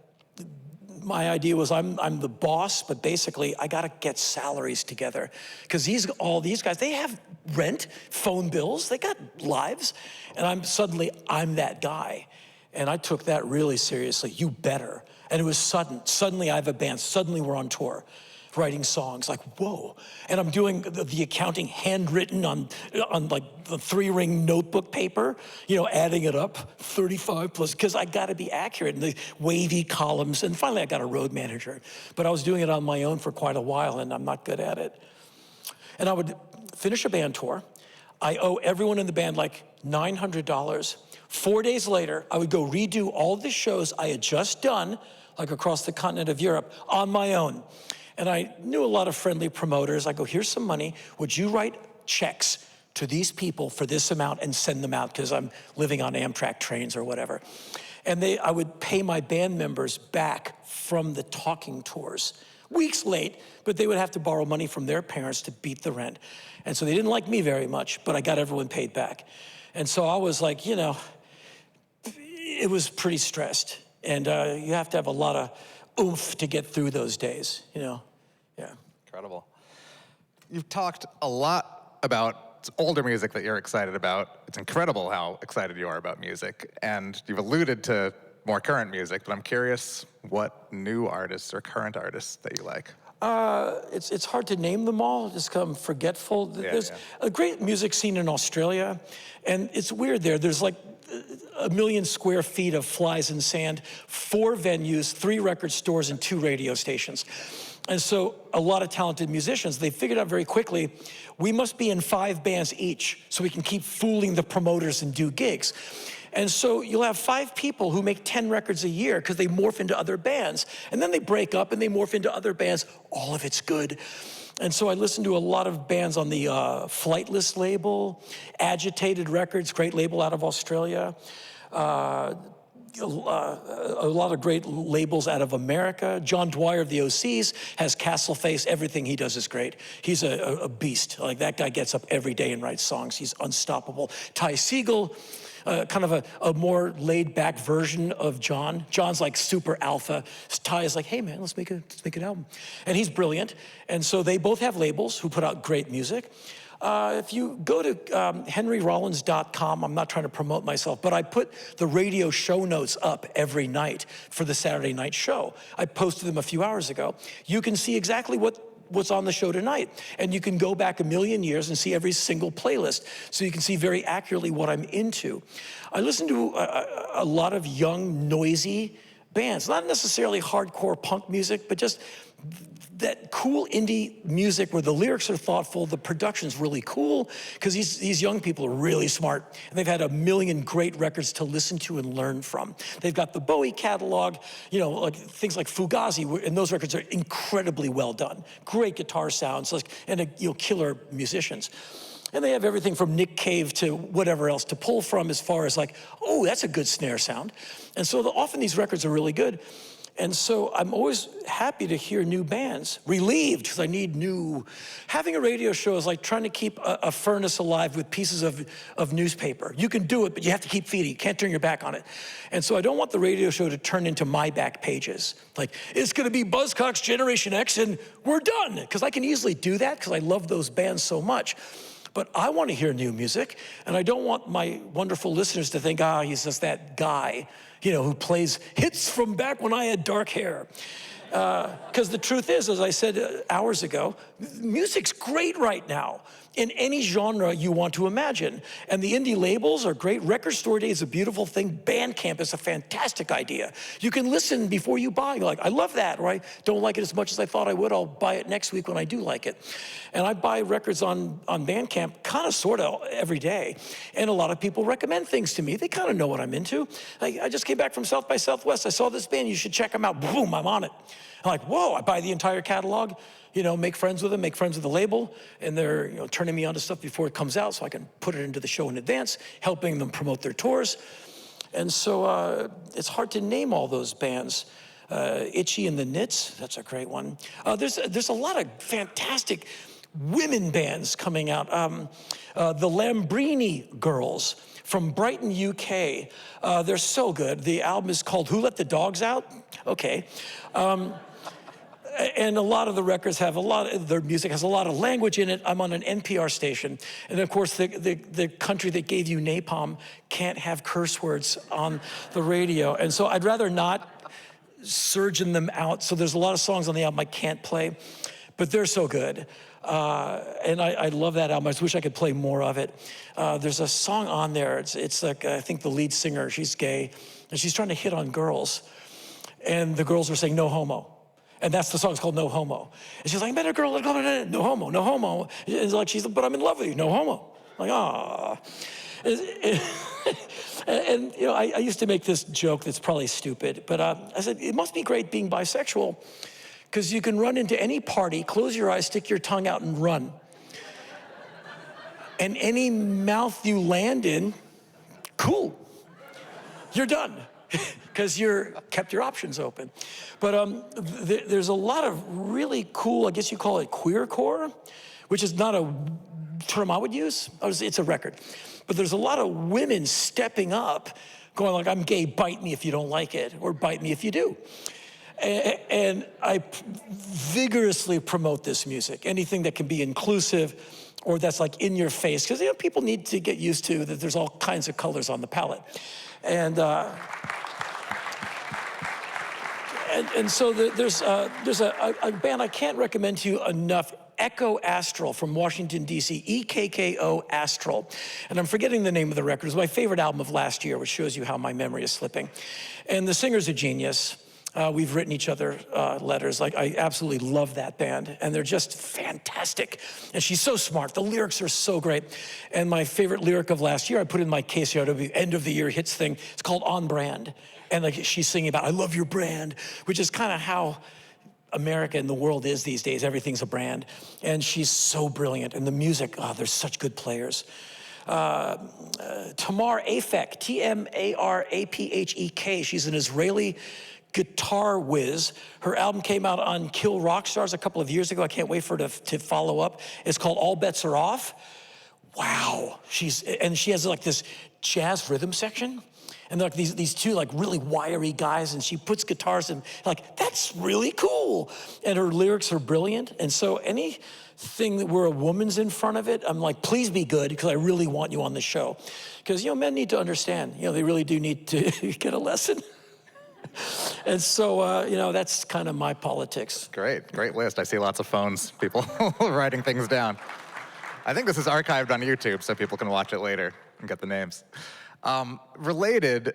my idea was I'm the boss, but basically I got to get salaries together. Because all these guys, they have rent, phone bills, they got lives. And I'm that guy. And I took that really seriously. You better. And it was sudden. Suddenly I have a band. Suddenly we're on tour, writing songs, like, whoa. And I'm doing the accounting handwritten on like the 3-ring notebook paper, adding it up, 35 plus, because I got to be accurate in the wavy columns. And finally I got a road manager. But I was doing it on my own for quite a while, and I'm not good at it. And I would finish a band tour. I owe everyone in the band like $900. 4 days later, I would go redo all the shows I had just done, like across the continent of Europe, on my own. And I knew a lot of friendly promoters. I go, here's some money. Would you write checks to these people for this amount and send them out, because I'm living on Amtrak trains or whatever. And I would pay my band members back from the talking tours. Weeks late, but they would have to borrow money from their parents to beat the rent. And so they didn't like me very much, but I got everyone paid back. And so I was like, it was pretty stressed. And you have to have a lot of oomph to get through those days, Yeah. Incredible. You've talked a lot about older music that you're excited about. It's incredible how excited you are about music. And you've alluded to more current music, but I'm curious what new artists or current artists that you like. It's hard to name them all, just I'm forgetful. There's a great music scene in Australia, and it's weird there. There's like 1 million square feet of flies in sand, 4 venues, 3 record stores, and 2 radio stations. And so a lot of talented musicians, they figured out very quickly, we must be in 5 bands each so we can keep fooling the promoters and do gigs. And so you'll have 5 people who make 10 records a year because they morph into other bands. And then they break up and they morph into other bands. All of it's good. And so I listened to a lot of bands on the Flightless label, Agitated Records, great label out of Australia. A lot of great labels out of America. John Dwyer of the OCs has Castle Face. Everything he does is great. He's a beast. Like, that guy gets up every day and writes songs. He's unstoppable. Ty Segall, kind of a more laid-back version of John. John's like super alpha. Ty is like, hey man, let's make an album. And he's brilliant. And so they both have labels who put out great music. If you go to henryrollins.com, I'm not trying to promote myself, but I put the radio show notes up every night for the Saturday night show. I posted them a few hours ago. You can see exactly what's on the show tonight. And you can go back 1 million years and see every single playlist. So you can see very accurately what I'm into. I listen to a lot of young, noisy bands, not necessarily hardcore punk music, but just that cool indie music where the lyrics are thoughtful, the production's really cool, because these young people are really smart, and they've had 1 million great records to listen to and learn from. They've got the Bowie catalog, like things like Fugazi, and those records are incredibly well done. Great guitar sounds, and killer musicians. And they have everything from Nick Cave to whatever else to pull from, as far as like, oh, that's a good snare sound. And so often these records are really good. And so I'm always happy to hear new bands, relieved, because I need new. Having a radio show is like trying to keep a furnace alive with pieces of newspaper. You can do it, but you have to keep feeding. You can't turn your back on it. And so I don't want the radio show to turn into my back pages. Like, it's going to be Buzzcocks Generation X and we're done. Because I can easily do that because I love those bands so much. But I want to hear new music, and I don't want my wonderful listeners to think, he's just that guy, who plays hits from back when I had dark hair. Because the truth is, as I said hours ago, music's great right now in any genre you want to imagine. And the indie labels are great. Record Store Day is a beautiful thing. Bandcamp is a fantastic idea. You can listen before you buy. You're like, I love that, or I don't like it as much as I thought I would. I'll buy it next week when I do like it. And I buy records on Bandcamp kind of, sort of every day. And a lot of people recommend things to me. They kind of know what I'm into. I just came back from South by Southwest. I saw this band. You should check them out. Boom, I'm on it. I'm like, whoa, I buy the entire catalog, make friends with them, make friends with the label, and they're turning me on to stuff before it comes out so I can put it into the show in advance, helping them promote their tours. And so it's hard to name all those bands. Itchy and the Knits, that's a great one. There's a lot of fantastic women bands coming out. The Lambrini Girls from Brighton, UK. They're so good. The album is called Who Let the Dogs Out? Okay. And a lot of the records have their music has a lot of language in it. I'm on an NPR station. And of course, the country that gave you napalm can't have curse words on the radio. And so I'd rather not surgeon them out. So there's a lot of songs on the album I can't play, but they're so good. And I love that album. I just wish I could play more of it. There's a song on there. It's like, I think the lead singer, she's gay, and she's trying to hit on girls. And the girls are saying, no homo. And that's the song, it's called No Homo. And she's like, I met a girl, no homo, no homo. It's like, but I'm in love with you, no homo. I'm like, ah. And I used to make this joke that's probably stupid, but I said, it must be great being bisexual, because you can run into any party, close your eyes, stick your tongue out, and run. And any mouth you land in, cool, you're done. Because you kept your options open. But there's a lot of really cool, I guess you call it queercore, which is not a term I would use. It's a record. But there's a lot of women stepping up, going like, I'm gay, bite me if you don't like it, or bite me if you do. And I vigorously promote this music, anything that can be inclusive or that's like in your face, because people need to get used to that there's all kinds of colors on the palette. And so there's a band I can't recommend to you enough, Echo Astral from Washington, D.C., EKKO Astral. And I'm forgetting the name of the record. It was my favorite album of last year, which shows you how my memory is slipping. And the singer's a genius. We've written each other letters. I absolutely love that band, and they're just fantastic. And she's so smart. The lyrics are so great. And my favorite lyric of last year, I put in my KCRW end of the year hits thing. It's called On Brand. And she's singing about, I love your brand, which is kind of how America and the world is these days. Everything's a brand. And she's so brilliant. And the music, there's such good players. Tamar Afek, T-M-A-R-A-P-H-E-K. She's an Israeli guitar whiz. Her album came out on Kill Rock Stars a couple of years ago. I can't wait for her to follow up. It's called All Bets Are Off. Wow. She has like this jazz rhythm section. And like these two like really wiry guys, and she puts guitars in, like, that's really cool. And her lyrics are brilliant. And so anything where a woman's in front of it, I'm like, please be good, because I really want you on the show. Because, men need to understand, they really do need to get a lesson. And so, that's kind of my politics. Great list. I see lots of phones, people writing things down. I think this is archived on YouTube, so people can watch it later and get the names. Related,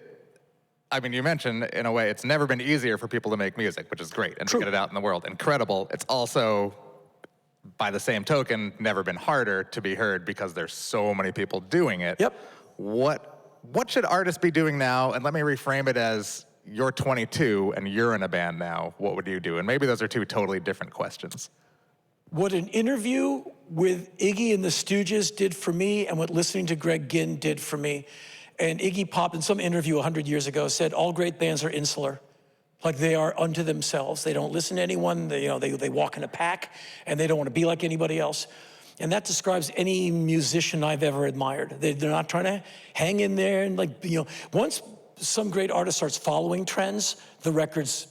you mentioned, in a way, it's never been easier for people to make music, which is great, and True. to get it out in the world. Incredible. It's also, by the same token, never been harder to be heard because there's so many people doing it. Yep. What should artists be doing now? And let me reframe it as, you're 22 and you're in a band now. What would you do? And maybe those are two totally different questions. What an interview with Iggy and the Stooges did for me, and what listening to Greg Ginn did for me. And Iggy Pop, in some interview 100 years ago, said all great bands are insular. Like, they are unto themselves. They don't listen to anyone. They walk in a pack, and they don't want to be like anybody else. And that describes any musician I've ever admired. They're not trying to hang in there and once some great artist starts following trends, the records,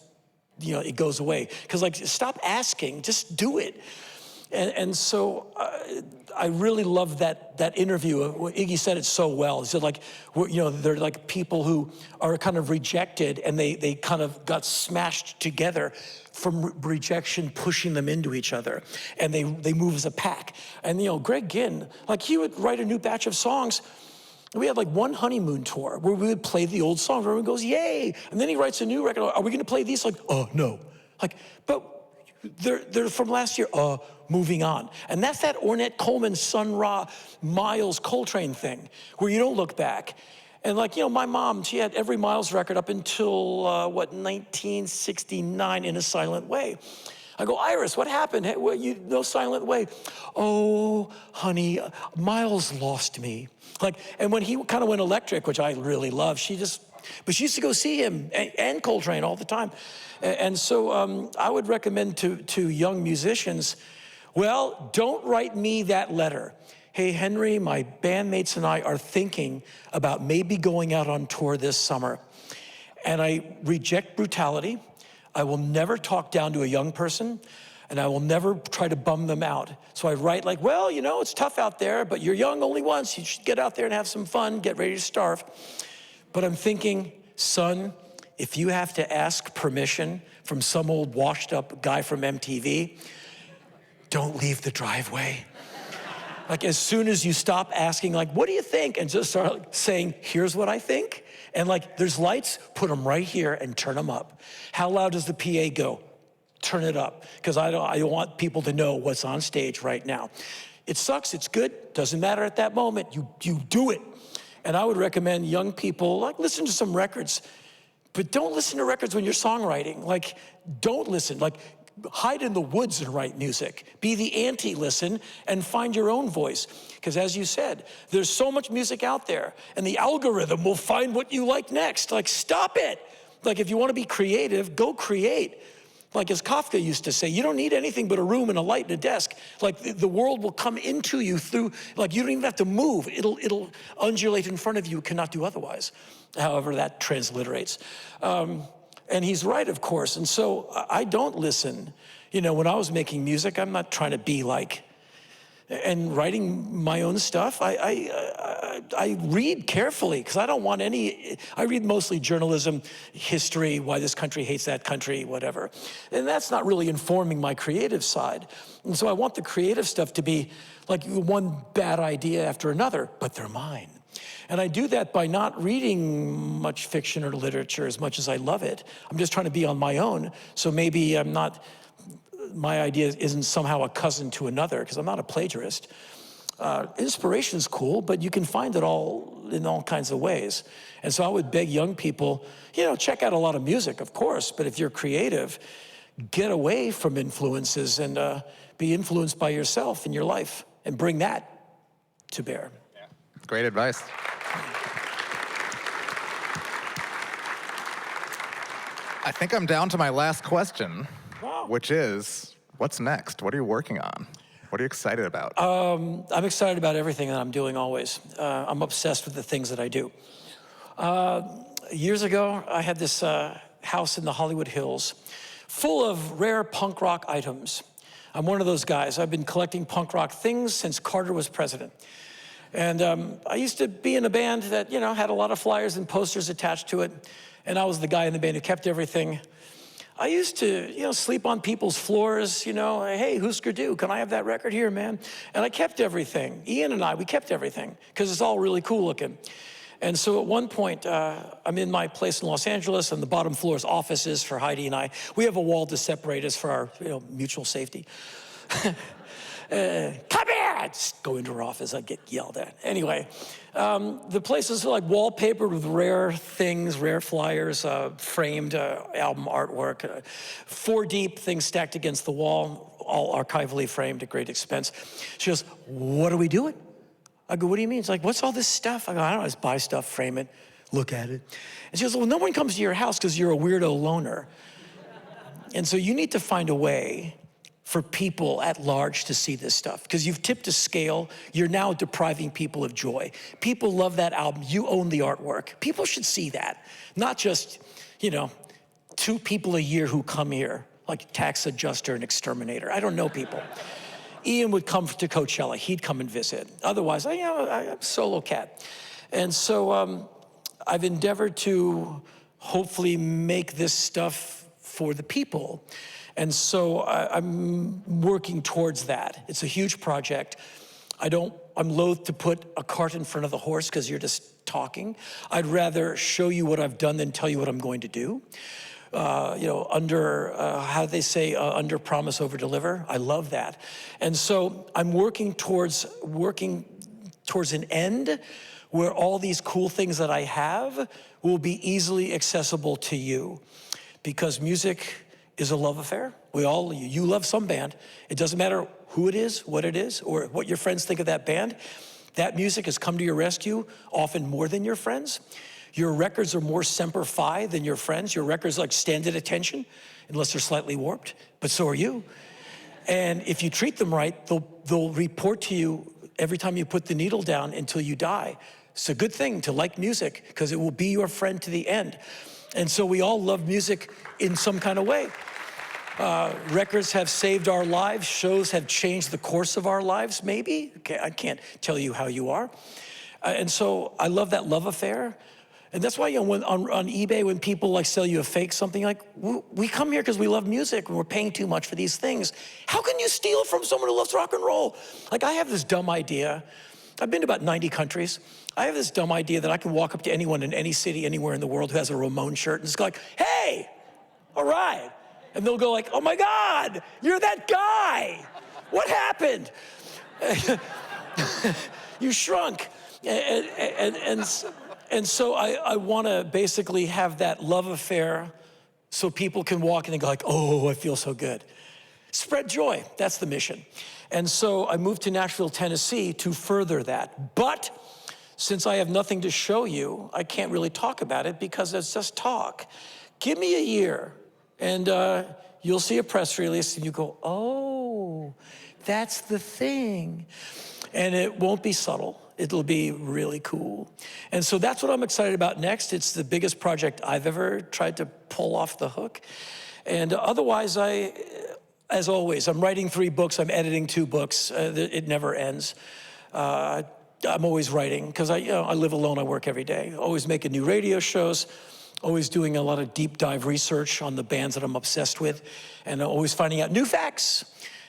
it goes away. Because stop asking, just do it. And so I really love that interview. Iggy said it so well. He said, like, they're like people who are kind of rejected, and they kind of got smashed together from rejection, pushing them into each other. And they move as a pack. And, Greg Ginn, like, he would write a new batch of songs. We had like one honeymoon tour where we would play the old songs. Everyone goes, yay. And then he writes a new record. Are we going to play these? Like, oh, no. Like, but they're from last year. Moving on. And that's that Ornette Coleman, Sun Ra, Miles, Coltrane thing, where you don't look back. And like, my mom, she had every Miles record up until, 1969 in a silent way. I go, Iris, what happened? Hey, no silent way. Oh, honey, Miles lost me. Like, and when he kind of went electric, which I really love, but she used to go see him and Coltrane all the time. And so I would recommend to young musicians, well, don't write me that letter. Hey, Henry, my bandmates and I are thinking about maybe going out on tour this summer. And I reject brutality. I will never talk down to a young person, and I will never try to bum them out. So I write like, well, it's tough out there, but you're young only once. You should get out there and have some fun, get ready to starve. But I'm thinking, son, if you have to ask permission from some old washed up guy from MTV, don't leave the driveway. Like, as soon as you stop asking, like, what do you think? And just start saying, here's what I think. And like, there's lights, put them right here and turn them up. How loud does the PA go? Turn it up. Because I don't want people to know what's on stage right now. It sucks, it's good, doesn't matter at that moment. You do it. And I would recommend young people, like, listen to some records, but don't listen to records when you're songwriting. Like, don't listen. Like, hide in the woods and write music. Be the anti-listen and find your own voice. Because as you said, there's so much music out there, and the algorithm will find what you like next. Like, stop it. Like, if you want to be creative, go create. Like, as Kafka used to say, you don't need anything but a room and a light and a desk. Like, the world will come into you through, like, you don't even have to move. It'll undulate in front of you, cannot do otherwise. However that transliterates. And he's right, of course. And so I don't listen. When I was making music, I'm not trying to be like, and writing my own stuff, I read carefully, because I don't want I read mostly journalism, history, why this country hates that country, whatever. And that's not really informing my creative side. And so I want the creative stuff to be like one bad idea after another, but they're mine. And I do that by not reading much fiction or literature as much as I love it. I'm just trying to be on my own. So maybe my idea isn't somehow a cousin to another, because I'm not a plagiarist. Inspiration's cool, but you can find it all in all kinds of ways. And so I would beg young people, check out a lot of music, of course, but if you're creative, get away from influences and be influenced by yourself in your life and bring that to bear. Yeah. Great advice. I think I'm down to my last question, which is, what's next? What are you working on? What are you excited about? I'm excited about everything that I'm doing always. I'm obsessed with the things that I do. Years ago, I had this house in the Hollywood Hills full of rare punk rock items. I'm one of those guys. I've been collecting punk rock things since Carter was president. And I used to be in a band that, had a lot of flyers and posters attached to it. And I was the guy in the band who kept everything. I used to, sleep on people's floors, hey, Husker Du, can I have that record here, man? And I kept everything. Ian and I, we kept everything, because it's all really cool looking. And so at one point, I'm in my place in Los Angeles, and the bottom floor is offices for Heidi and I. We have a wall to separate us for our mutual safety. Come here! Just go into her office, I'd get yelled at. Anyway, the place is like wallpapered with rare things, rare flyers, framed album artwork, 4 deep things stacked against the wall, all archivally framed at great expense. She goes, what are we doing? I go, what do you mean? It's like, what's all this stuff? I go, I don't know, just buy stuff, frame it, look at it. And she goes, well, no one comes to your house because you're a weirdo loner. And so you need to find a way for people at large to see this stuff, because you've tipped a scale. You're now depriving people of joy. People love that album. You own the artwork. People should see that, not just 2 people a year who come here, like tax adjuster and exterminator. I don't know people. Ian would come to Coachella. He'd come and visit. Otherwise, I'm a solo cat. And so I've endeavored to hopefully make this stuff for the people. And so I'm working towards that. It's a huge project. I'm loath to put a cart in front of the horse because you're just talking. I'd rather show you what I've done than tell you what I'm going to do. How do they say, under promise, over deliver? I love that. And so I'm working towards an end where all these cool things that I have will be easily accessible to you. Because music is a love affair. You love some band. It doesn't matter who it is, what it is, or what your friends think of that band. That music has come to your rescue, often more than your friends. Your records are more semper fi than your friends. Your records stand at attention, unless they're slightly warped, but so are you. And if you treat them right, they'll report to you every time you put the needle down until you die. It's a good thing to like music, because it will be your friend to the end. And so we all love music in some kind of way. Records have saved our lives. Shows have changed the course of our lives, maybe. Okay, I can't tell you how you are. And so I love that love affair. And that's why on eBay, when people sell you a fake something, we come here because we love music and we're paying too much for these things. How can you steal from someone who loves rock and roll? I have this dumb idea. I've been to about 90 countries. I have this dumb idea that I can walk up to anyone in any city, anywhere in the world who has a Ramones shirt and just go hey, all right. And they'll go oh my God, you're that guy. What happened? You shrunk. And so I want to basically have that love affair so people can walk in and go oh, I feel so good. Spread joy, that's the mission. And so I moved to Nashville, Tennessee to further that. But since I have nothing to show you, I can't really talk about it because it's just talk. Give me a year and you'll see a press release and you go, oh, that's the thing. And it won't be subtle. It'll be really cool. And so that's what I'm excited about next. It's the biggest project I've ever tried to pull off the hook. And otherwise, as always, I'm writing 3 books. I'm editing 2 books. It never ends. I'm always writing because I live alone. I work every day. Always making new radio shows. Always doing a lot of deep dive research on the bands that I'm obsessed with. And always finding out new facts.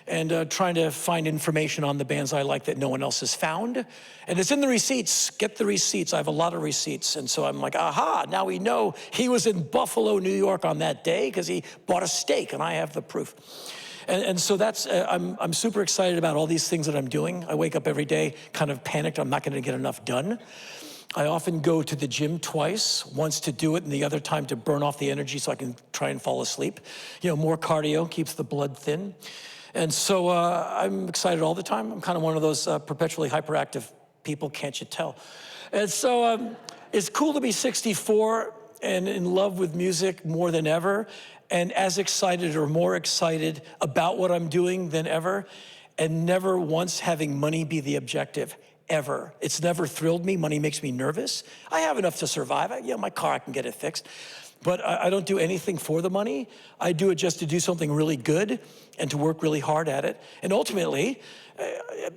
And trying to find information on the bands I like that no one else has found. And it's in the receipts. Get the receipts. I have a lot of receipts. And so I'm aha, now we know he was in Buffalo, New York on that day because he bought a steak, and I have the proof. And so that's, I'm super excited about all these things that I'm doing. I wake up every day kind of panicked I'm not going to get enough done. I often go to the gym twice, once to do it and the other time to burn off the energy so I can try and fall asleep. More cardio keeps the blood thin. And so I'm excited all the time. I'm kind of one of those perpetually hyperactive people, can't you tell? And so it's cool to be 64 and in love with music more than ever, and as excited or more excited about what I'm doing than ever, and never once having money be the objective, ever. It's never thrilled me. Money makes me nervous. I have enough to survive. My car, I can get it fixed. But I don't do anything for the money. I do it just to do something really good and to work really hard at it. And ultimately,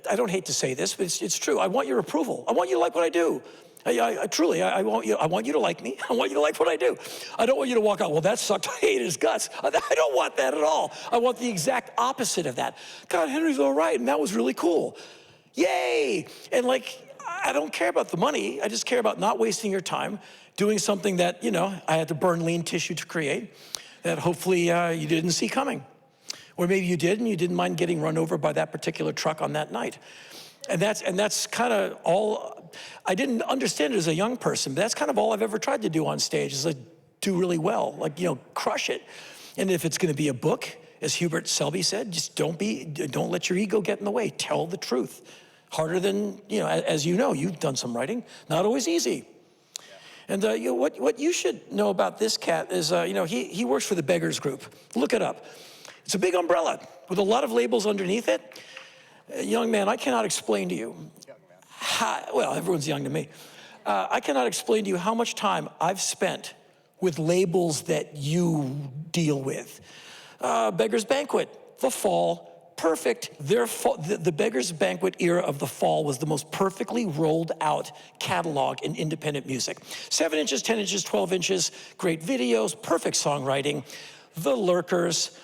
I don't hate to say this, but it's true. I want your approval. I want you to like what I do. I want you to like me. I want you to like what I do. I don't want you to walk out, well, that sucked. I hate his guts. I don't want that at all. I want the exact opposite of that. God, Henry's all right, and that was really cool. Yay! And I don't care about the money. I just care about not wasting your time doing something that, I had to burn lean tissue to create, that hopefully you didn't see coming. Or maybe you did, and you didn't mind getting run over by that particular truck on that night. And that's kind of all, I didn't understand it as a young person, but that's kind of all I've ever tried to do on stage, is do really well, crush it. And if it's gonna be a book, as Hubert Selby said, just don't let your ego get in the way. Tell the truth. Harder than, as you've done some writing, not always easy. And what you should know about this cat is, he works for the Beggars Group. Look it up. It's a big umbrella with a lot of labels underneath it. Young man, I cannot explain to you, well, everyone's young to me. I cannot explain to you how much time I've spent with labels that you deal with. Beggar's Banquet, The Fall, perfect. The Beggar's Banquet era of the Fall was the most perfectly rolled out catalog in independent music. 7 inches, 10 inches, 12 inches, great videos, perfect songwriting. The Lurkers,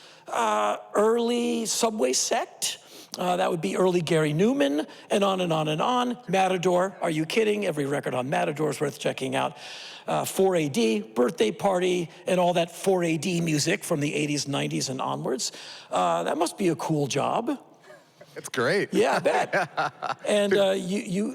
early Subway Sect, that would be early Gary Newman, and on and on and on. Matador, are you kidding? Every record on Matador is worth checking out. 4AD, Birthday Party, and all that 4AD music from the 80s, 90s, and onwards. That must be a cool job. It's great. Yeah, I bet. And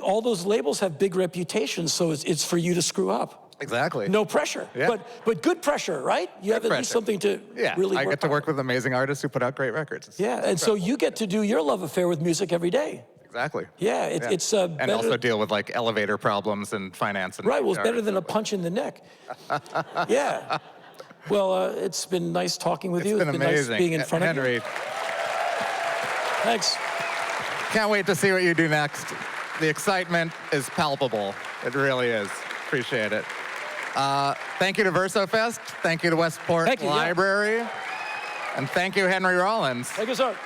all those labels have big reputations, so it's for you to screw up. Exactly. No pressure, Yeah. but good pressure, right? You have at least something to really work I get to work on. with amazing artists who put out great records. Yeah, and so you get to do your love affair with music every day. Exactly. Yeah, it's and better, also deal with like elevator problems and finance and right. Well, it's HR better than a punch in the neck. Yeah. Well, it's been nice talking with you. It's been amazing. Nice being in front Henry, of you. Thanks. can't wait to see what you do next. The excitement is palpable. It really is. Appreciate it. Thank you to VersoFest. Thank you to Westport Thank you, yeah. Library. And thank you, Henry Rollins. Thank you, sir.